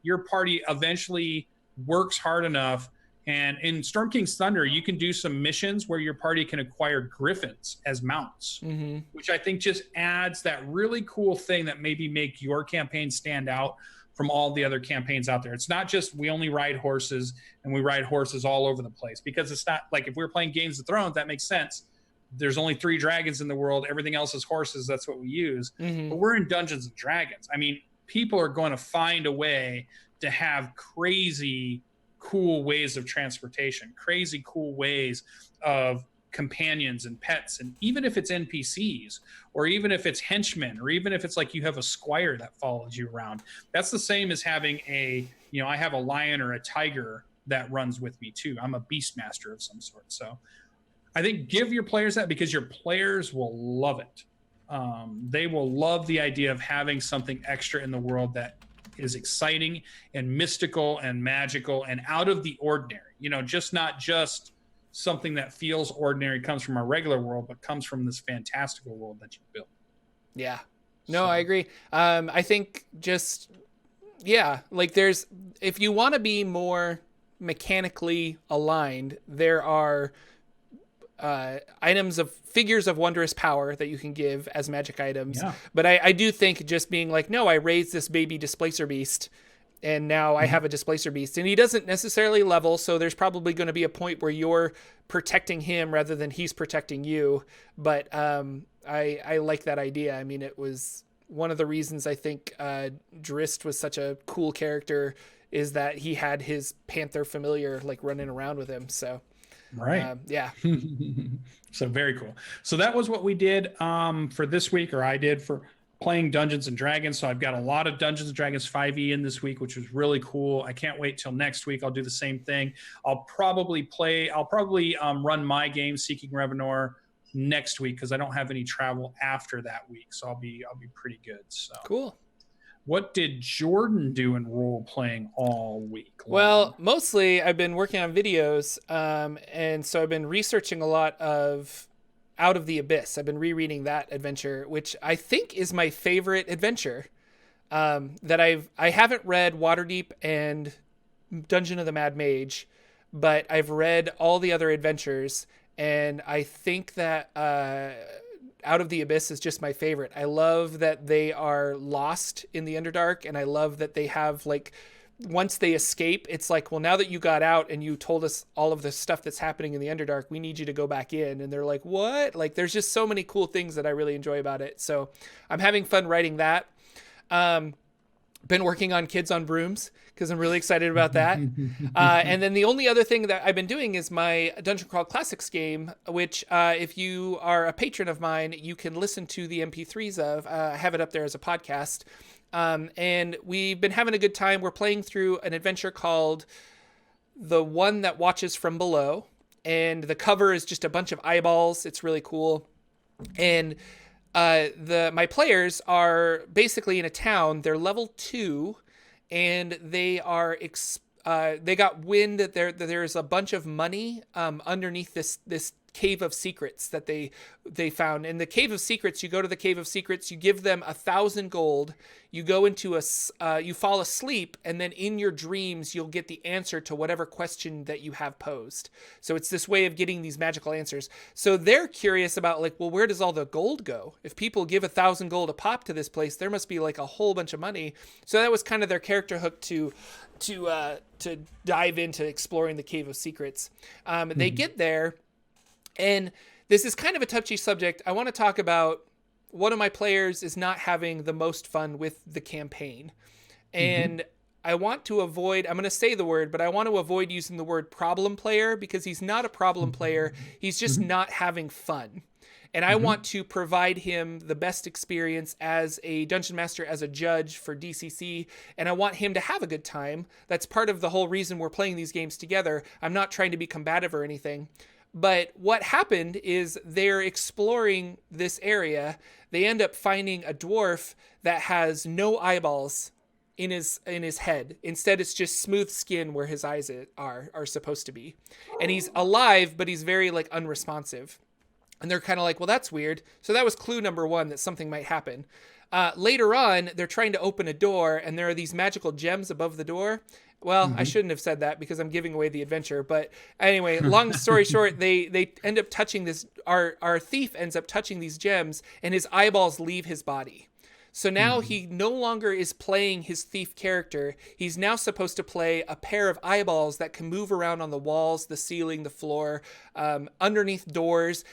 your party eventually works hard enough. And in Storm King's Thunder, you can do some missions where your party can acquire griffins as mounts, which I think just adds that really cool thing that maybe make your campaign stand out from all the other campaigns out there. It's not just we only ride horses and we ride horses all over the place, because it's not like if we're playing Games of Thrones, that makes sense. There's only 3 dragons in the world. Everything else is horses. That's what we use. But we're in Dungeons and Dragons. I mean, people are going to find a way to have crazy cool ways of transportation, crazy cool ways of companions and pets. And even if it's NPCs, or even if it's henchmen, or even if it's like you have a squire that follows you around, that's the same as having I have a lion or a tiger that runs with me too. I'm a beastmaster of some sort. So I think give your players that, because your players will love it. They will love the idea of having something extra in the world that is exciting and mystical and magical and out of the ordinary, just not just something that feels ordinary, comes from our regular world, but comes from this fantastical world that you built. Yeah, no, I agree. I think just, if you want to be more mechanically aligned, there are figures of wondrous power that you can give as magic items. Yeah. But I do think just being like, no, I raised this baby displacer beast and now I have a displacer beast, and he doesn't necessarily level. So there's probably going to be a point where you're protecting him rather than he's protecting you. But I like that idea. I mean, it was one of the reasons I think Drist was such a cool character, is that he had his Panther familiar running around with him. So right. Yeah. So very cool. So that was what we did for this week, or I did for playing Dungeons and Dragons. So I've got a lot of Dungeons and Dragons 5e in this week, which was really cool. I can't wait till next week. I'll do the same thing. I'll probably run my game Seeking Revenor next week, because I don't have any travel after that week. So I'll be pretty good. So cool. What did Jordan do in role playing all week long? Well, mostly I've been working on videos, and so I've been researching a lot of Out of the Abyss. I've been rereading that adventure, which I think is my favorite adventure. I haven't read Waterdeep and Dungeon of the Mad Mage, but I've read all the other adventures, and I think that Out of the Abyss is just my favorite. I love that they are lost in the Underdark, and I love that they have once they escape, it's like, well, now that you got out and you told us all of the stuff that's happening in the Underdark, we need you to go back in. And they're like, what? There's just so many cool things that I really enjoy about it. So I'm having fun writing that. Been working on Kids on Brooms, because I'm really excited about that. And then the only other thing that I've been doing is my Dungeon Crawl Classics game, which if you are a patron of mine, you can listen to the MP3s of. I have it up there as a podcast. And we've been having a good time. We're playing through an adventure called The One That Watches From Below, and the cover is just a bunch of eyeballs. It's really cool. And my players are basically in a town. They're level 2, and they are they got wind that there's a bunch of money underneath this cave of secrets that they found. In the cave of secrets, you go to the cave of secrets, you give them 1,000 gold, you go into you fall asleep, and then in your dreams you'll get the answer to whatever question that you have posed. So it's this way of getting these magical answers. So they're curious about, like, well, where does all the gold go? If people give 1,000 gold a pop to this place, there must be like a whole bunch of money. So that was kind of their character hook to dive into exploring the cave of secrets. They get there, and this is kind of a touchy subject. I want to talk about one of my players is not having the most fun with the campaign. And I want to avoid, I'm going to say the word, but I want to avoid using the word problem player, because he's not a problem player. He's just not having fun. And I want to provide him the best experience as a dungeon master, as a judge for DCC, and I want him to have a good time. That's part of the whole reason we're playing these games together. I'm not trying to be combative or anything. But what happened is they're exploring this area. They end up finding a dwarf that has no eyeballs in his head. Instead, it's just smooth skin where his eyes are supposed to be. And he's alive, but he's very like unresponsive. And they're kind of like, well, that's weird. So that was clue number 1, that something might happen. Later on, they're trying to open a door, and there are these magical gems above the door. Well, I shouldn't have said that because I'm giving away the adventure. But anyway, long story short, they end up touching this. Our thief ends up touching these gems, and his eyeballs leave his body. So now he no longer is playing his thief character. He's now supposed to play a pair of eyeballs that can move around on the walls, the ceiling, the floor, underneath doors.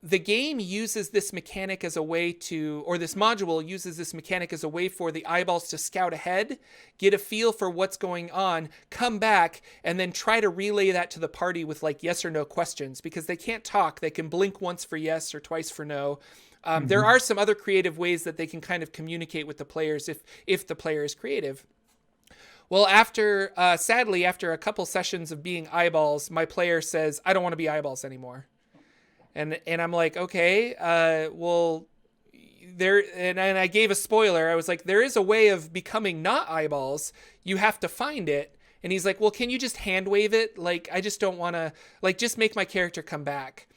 The game uses this mechanic as a way to, or this module uses this mechanic as a way for the eyeballs to scout ahead, get a feel for what's going on, come back, and then try to relay that to the party with like yes or no questions, because they can't talk. They can blink once for yes or twice for no. There are some other creative ways that they can kind of communicate with the players if the player is creative. Well, sadly, after a couple sessions of being eyeballs, my player says, I don't want to be eyeballs anymore. And I'm like, okay, well, and I gave a spoiler. I was like, there is a way of becoming not eyeballs. You have to find it. And he's like, well, can you just hand wave it? Like, I just don't want to, like, just make my character come back.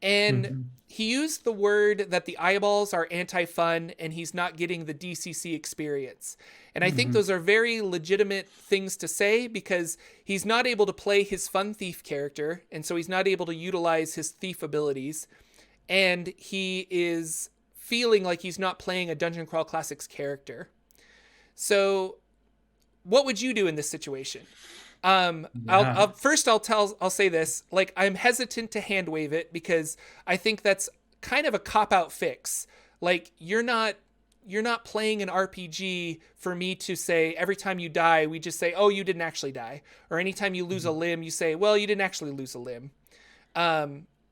And he used the word that the eyeballs are anti-fun and he's not getting the DCC experience. And I think those are very legitimate things to say, because he's not able to play his fun thief character, and so he's not able to utilize his thief abilities. And he is feeling like he's not playing a Dungeon Crawl Classics character. So what would you do in this situation? I'll say this, like, I'm hesitant to hand wave it because I think that's kind of a cop-out fix. Like, you're not playing an RPG for me to say every time you die, we just say, oh, you didn't actually die. Or anytime you lose a limb, you say, well, you didn't actually lose a limb.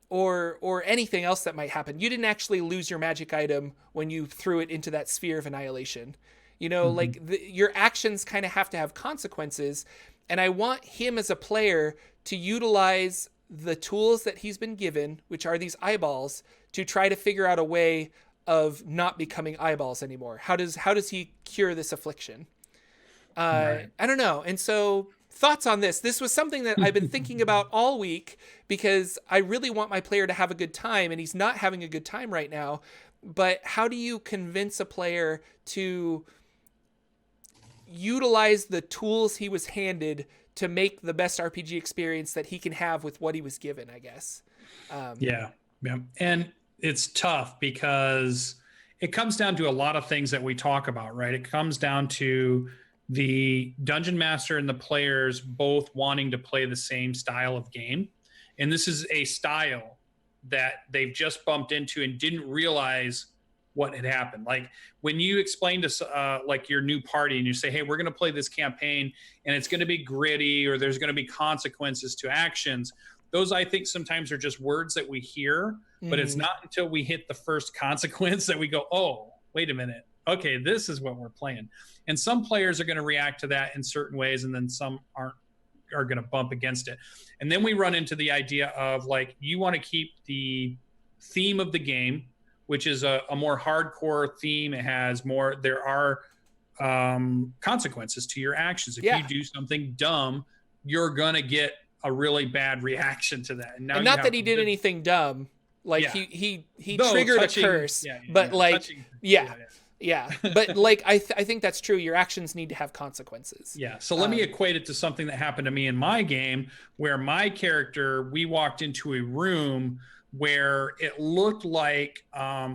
Or anything else that might happen. You didn't actually lose your magic item when you threw it into that sphere of annihilation. You know, like your actions kind of have to have consequences. And I want him as a player to utilize the tools that he's been given, which are these eyeballs, to try to figure out a way of not becoming eyeballs anymore. How does he cure this affliction? Right. I don't know. And so thoughts on this? This was something that I've been thinking about all week, because I really want my player to have a good time, and he's not having a good time right now. But how do you convince a player to utilize the tools he was handed to make the best RPG experience that he can have with what he was given, I guess? Yeah. And it's tough because it comes down to a lot of things that we talk about, right? It comes down to the dungeon master and the players both wanting to play the same style of game. And this is a style that they've just bumped into and didn't realize what had happened. Like when you explain to like your new party and you say, hey, we're going to play this campaign and it's going to be gritty, or there's going to be consequences to actions. Those, I think, sometimes are just words that we hear, but it's not until we hit the first consequence that we go, oh, wait a minute. Okay, this is what we're playing. And some players are going to react to that in certain ways, and then some aren't are going to bump against it. And then we run into the idea of like, you want to keep the theme of the game, which is a more hardcore theme. It has more, there are consequences to your actions. If you do something dumb, you're going to get a really bad reaction to that. And not that he did anything dumb. Like he triggered a curse, but like, but like, I think that's true. Your actions need to have consequences. Yeah. So let me equate it to something that happened to me in my game, where my character, we walked into a room where it looked like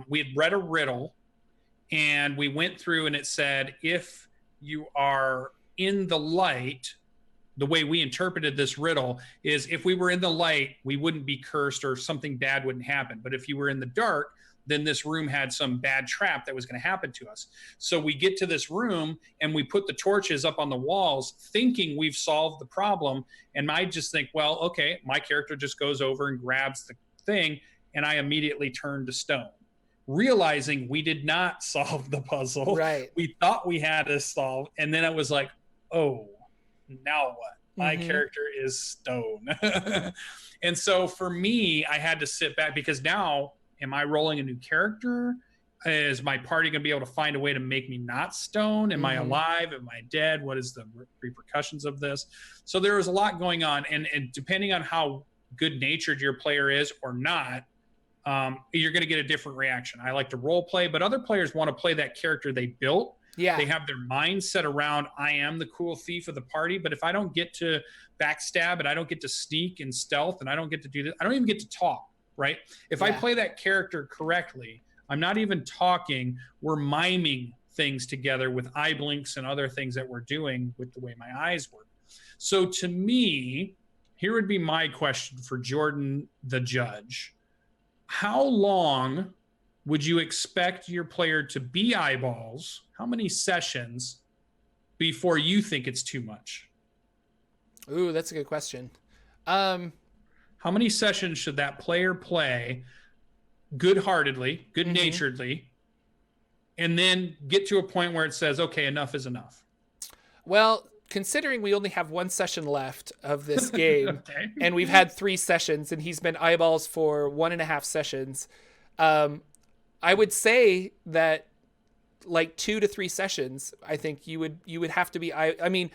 we had read a riddle, and we went through and it said, if you are in the light, the way we interpreted this riddle is if we were in the light, we wouldn't be cursed or something bad wouldn't happen. But if you were in the dark, then this room had some bad trap that was going to happen to us. So we get to this room and we put the torches up on the walls thinking we've solved the problem. And I just think, well, okay, my character just goes over and grabs the thing, and I immediately turn to stone, realizing we did not solve the puzzle. Right. We thought we had it solved. And then it was like, oh, now what? My character is stone. And so for me, I had to sit back, because now, am I rolling a new character? Is my party going to be able to find a way to make me not stone? Am I alive? Am I dead? What is the repercussions of this? So there was a lot going on. And depending on how good natured your player is or not, you're going to get a different reaction. I like to role play, but other players want to play that character they built. Yeah. They have their mind set around, I am the cool thief of the party. But if I don't get to backstab, and I don't get to sneak and stealth, and I don't get to do this, I don't even get to talk, right? If I play that character correctly, I'm not even talking. We're miming things together with eye blinks and other things that we're doing with the way my eyes work. So to me, here would be my question for Jordan, the judge. How long would you expect your player to be eyeballs? How many sessions before you think it's too much? Ooh, that's a good question. How many sessions should that player play good-heartedly, good-naturedly, and then get to a point where it says, okay, enough is enough? Well, considering we only have one session left of this game, and we've had 3 sessions, and he's been eyeballs for 1.5 sessions, I would say that like 2 to 3 sessions, I think you would have to be. I mean,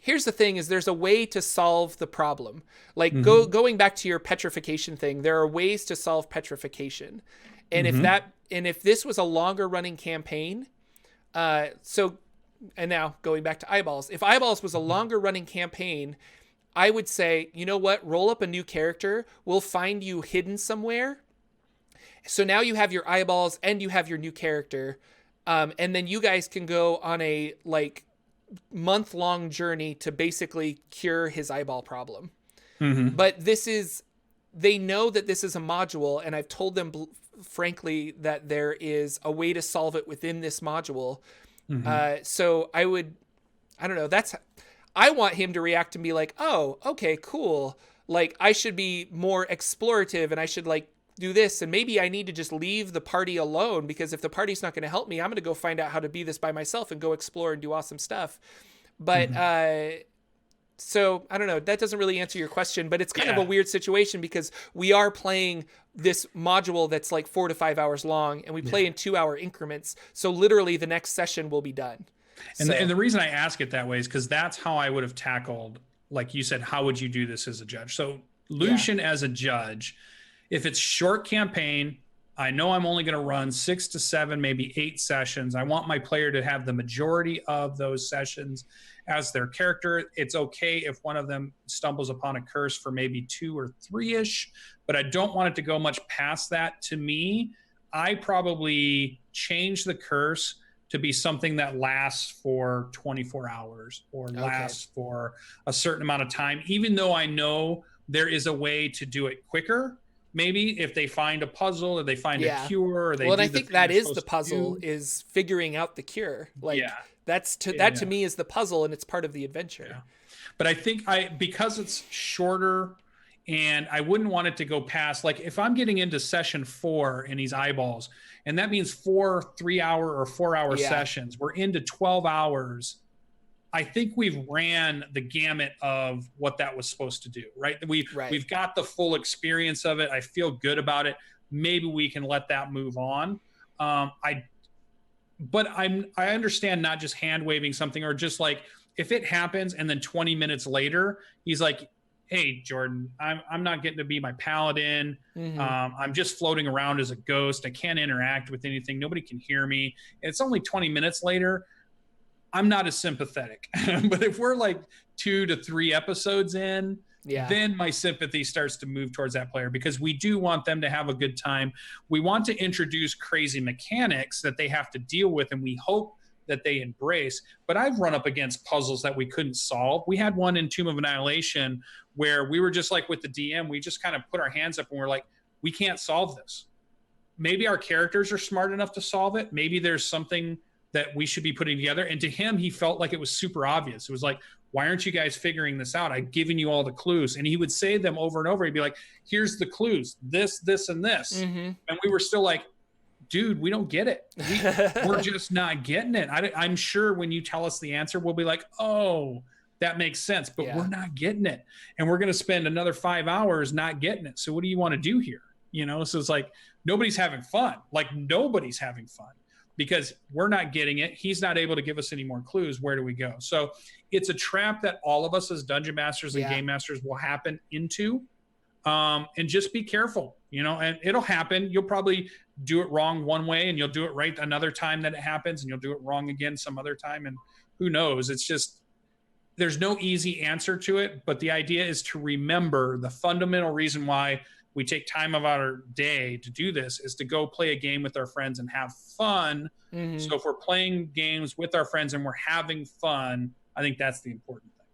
here's the thing: is there's a way to solve the problem. Like going back to your petrification thing, there are ways to solve petrification, and if this was a longer running campaign, and now going back to eyeballs, if eyeballs was a longer running campaign, I would say, you know what? Roll up a new character. We'll find you hidden somewhere. So now you have your eyeballs and you have your new character. And then you guys can go on a like month-long journey to basically cure his eyeball problem. But they know that this is a module, and I've told them frankly that there is a way to solve it within this module. So I don't know. I want him to react and be like, oh, okay, cool. Like I should be more explorative, and I should like do this, and maybe I need to just leave the party alone, because if the party's not going to help me, I'm going to go find out how to be this by myself and go explore and do awesome stuff. But so I don't know, that doesn't really answer your question, but it's kind of a weird situation, because we are playing this module that's like 4 to 5 hours long, and we play in 2-hour increments. So literally the next session will be done. And the reason I ask it that way is because that's how I would have tackled, like you said, how would you do this as a judge? So Lucien as a judge, if it's short campaign, I know I'm only going to run 6 to 7, maybe 8 sessions. I want my player to have the majority of those sessions as their character. It's okay if one of them stumbles upon a curse for maybe 2 or 3-ish, but I don't want it to go much past that. To me, I probably change the curse to be something that lasts for 24 hours or lasts for a certain amount of time, even though I know there is a way to do it quicker. Maybe if they find a puzzle or they find a cure, or they and I think that is the puzzle, is figuring out the cure. Like that to me is the puzzle, and it's part of the adventure. Yeah. But I think because it's shorter, and I wouldn't want it to go past, like if I'm getting into session 4 and he's eyeballs, and that means 4 3-hour or 4-hour sessions, we're into 12 hours. I think we've ran the gamut of what that was supposed to do, right? We've got the full experience of it. I feel good about it. Maybe we can let that move on. But I understand not just hand waving something, or just like if it happens and then 20 minutes later he's like, hey Jordan, I'm not getting to be my paladin. I'm just floating around as a ghost. I can't interact with anything. Nobody can hear me. And it's only 20 minutes later. I'm not as sympathetic. But if we're like 2 to 3 episodes in, then my sympathy starts to move towards that player, because we do want them to have a good time. We want to introduce crazy mechanics that they have to deal with, and we hope that they embrace. But I've run up against puzzles that we couldn't solve. We had one in Tomb of Annihilation where we were just like with the DM, we just kind of put our hands up and we're like, we can't solve this. Maybe our characters are smart enough to solve it. Maybe there's something that we should be putting together. And to him, he felt like it was super obvious. It was like, why aren't you guys figuring this out? I've given you all the clues. And he would say them over and over. He'd be like, here's the clues, this, and this. And we were still like, dude, we don't get it. We're just not getting it. I'm sure when you tell us the answer, we'll be like, oh, that makes sense. But we're not getting it. And we're going to spend another 5 hours not getting it. So what do you want to do here? You know, so it's like, nobody's having fun. Like nobody's having fun, because we're not getting it. He's not able to give us any more clues. Where do we go? So it's a trap that all of us as dungeon masters and game masters will happen into. And just be careful, you know, and it'll happen. You'll probably do it wrong one way and you'll do it right another time that it happens, and you'll do it wrong again some other time. And who knows? It's just, there's no easy answer to it. But the idea is to remember the fundamental reason why we take time of our day to do this is to go play a game with our friends and have fun. So if we're playing games with our friends and we're having fun, I think that's the important thing.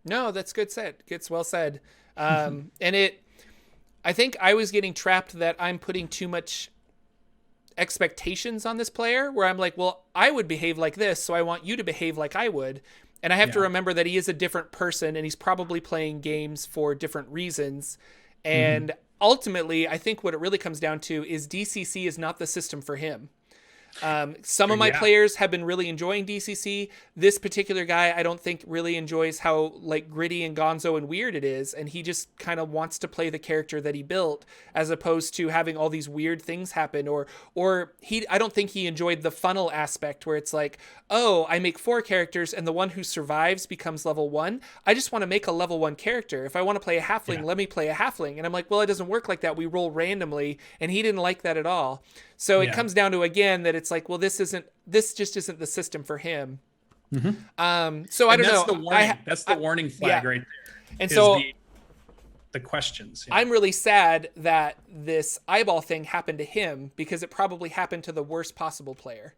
No, that's good said. It's well said. And I think I was getting trapped that I'm putting too much expectations on this player, where I'm like, well, I would behave like this, so I want you to behave like I would. And I have to remember that he is a different person, and he's probably playing games for different reasons. And ultimately, I think what it really comes down to is DCC is not the system for him. Some of my players have been really enjoying DCC. This particular guy, I don't think really enjoys how like gritty and gonzo and weird it is. And he just kind of wants to play the character that he built, as opposed to having all these weird things happen. Or I don't think he enjoyed the funnel aspect, where it's like, oh, I make 4 characters and the one who survives becomes level 1. I just want to make a level 1 character. If I want to play a halfling, let me play a halfling. And I'm like, well, it doesn't work like that. We roll randomly. And he didn't like that at all. So it comes down to, again, that it's like, well, this just isn't the system for him. So I don't know. That's the warning flag right there. And so the questions. I'm really sad that this eyeball thing happened to him, because it probably happened to the worst possible player.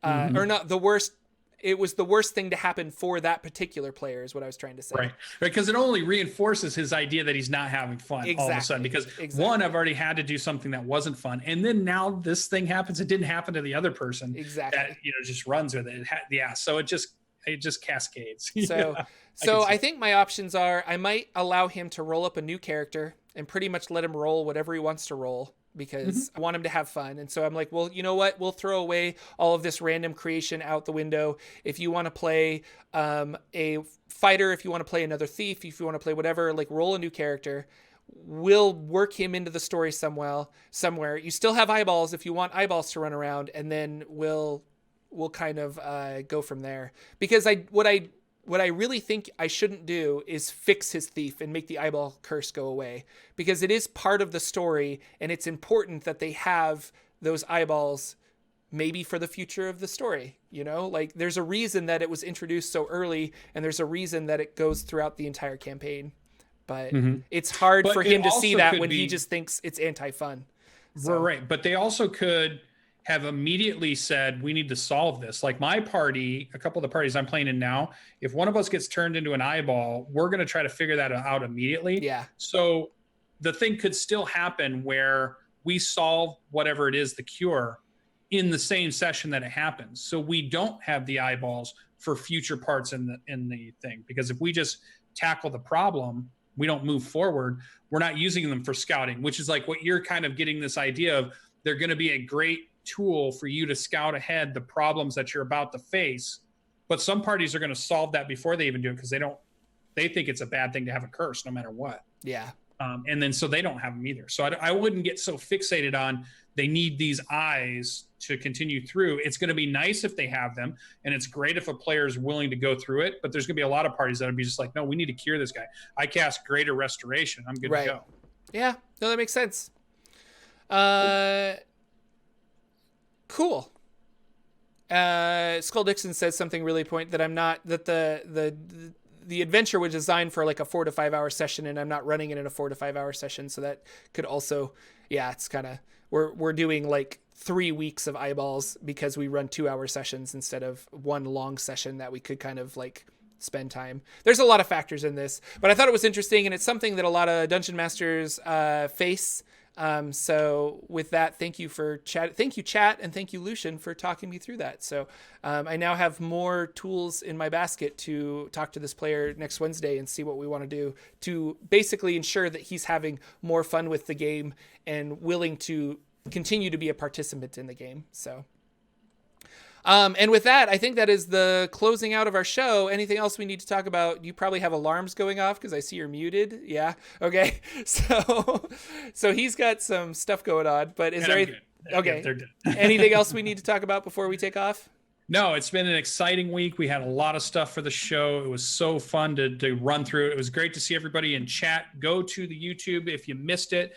Or not the worst. It was the worst thing to happen for that particular player, is what I was trying to say. Right. Because it only reinforces his idea that he's not having fun all of a sudden. Because one, I've already had to do something that wasn't fun. And then now this thing happens. It didn't happen to the other person. That, just runs with it. So it just cascades. So I think my options are, I might allow him to roll up a new character and pretty much let him roll whatever he wants to roll, because I want him to have fun. And so I'm like, well, you know what? We'll throw away all of this random creation out the window. If you want to play a fighter, if you want to play another thief, if you want to play whatever, like roll a new character. We'll work him into the story somewhere. You still have eyeballs if you want eyeballs to run around, and then we'll kind of go from there. Because what I really think I shouldn't do is fix his thief and make the eyeball curse go away, because it is part of the story, and it's important that they have those eyeballs maybe for the future of the story. You know, like there's a reason that it was introduced so early, and there's a reason that it goes throughout the entire campaign. But it's hard for him to see that when he just thinks it's anti-fun. So. Right. But they also could have immediately said, we need to solve this. Like my party, a couple of the parties I'm playing in now, if one of us gets turned into an eyeball, we're going to try to figure that out immediately. Yeah. So the thing could still happen where we solve whatever it is, the cure, in the same session that it happens. So we don't have the eyeballs for future parts in the thing. Because if we just tackle the problem, we don't move forward. We're not using them for scouting, which is like what you're kind of getting this idea of. They're going to be a great tool for you to scout ahead the problems that you're about to face, But some parties are going to solve that before they even do it because they think it's a bad thing to have a curse no matter what. Yeah. And then so they don't have them either. So I wouldn't get so fixated on they need these eyes to continue through. It's going to be nice if they have them, and it's great if a player is willing to go through it. But there's going to be a lot of parties that would be just like, no, we need to cure this guy. I cast Greater Restoration. I'm good to go. Yeah, no, that makes sense. Cool. Skull Dixon says something really that I'm not, that the adventure was designed for like a 4 to 5 hour session, and I'm not running it in a 4 to 5 hour session. So that could also, it's kind of, we're doing like 3 weeks of eyeballs because we run 2 hour sessions instead of one long session that we could kind of like spend time. There's a lot of factors in this, but I thought it was interesting, and it's something that a lot of dungeon masters face. So with that, thank you chat, and thank you Lucien for talking me through that. So I now have more tools in my basket to talk to this player next Wednesday and see what we want to do to basically ensure that he's having more fun with the game and willing to continue to be a participant in the game. So and with that, I think that is the closing out of our show. Anything else we need to talk about? You probably have alarms going off because I see you're muted. Yeah. Okay. So he's got some stuff going on, but is there anything? Okay. They're good. Anything else we need to talk about before we take off? No, it's been an exciting week. We had a lot of stuff for the show. It was so fun to run through. It was great to see everybody in chat. Go to the YouTube if you missed it.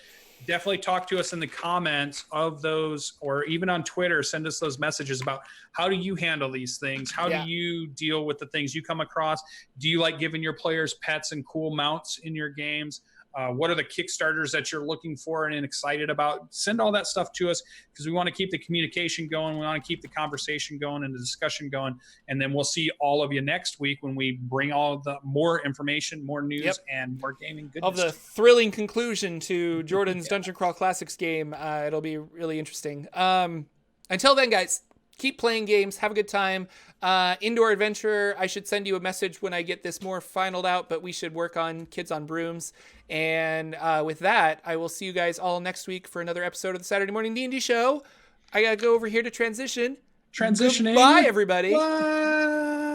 Definitely talk to us in the comments of those, or even on Twitter. Send us those messages about how do you handle these things? How do you deal with the things you come across? Do you like giving your players pets and cool mounts in your games? What are the Kickstarters that you're looking for and excited about? Send all that stuff to us because we want to keep the communication going. We want to keep the conversation going and the discussion going. And then we'll see all of you next week when we bring all the more information, more news, and more gaming goodness. Of the thrilling conclusion to Jordan's Dungeon Crawl Classics game. It'll be really interesting. Until then, guys, keep playing games. Have a good time. Indoor Adventure, I should send you a message when I get this more finalized out, but we should work on Kids on Brooms. And with that, I will see you guys all next week for another episode of the Saturday Morning D&D Show. I got to go over here to transition. Transitioning. Bye, everybody. Bye.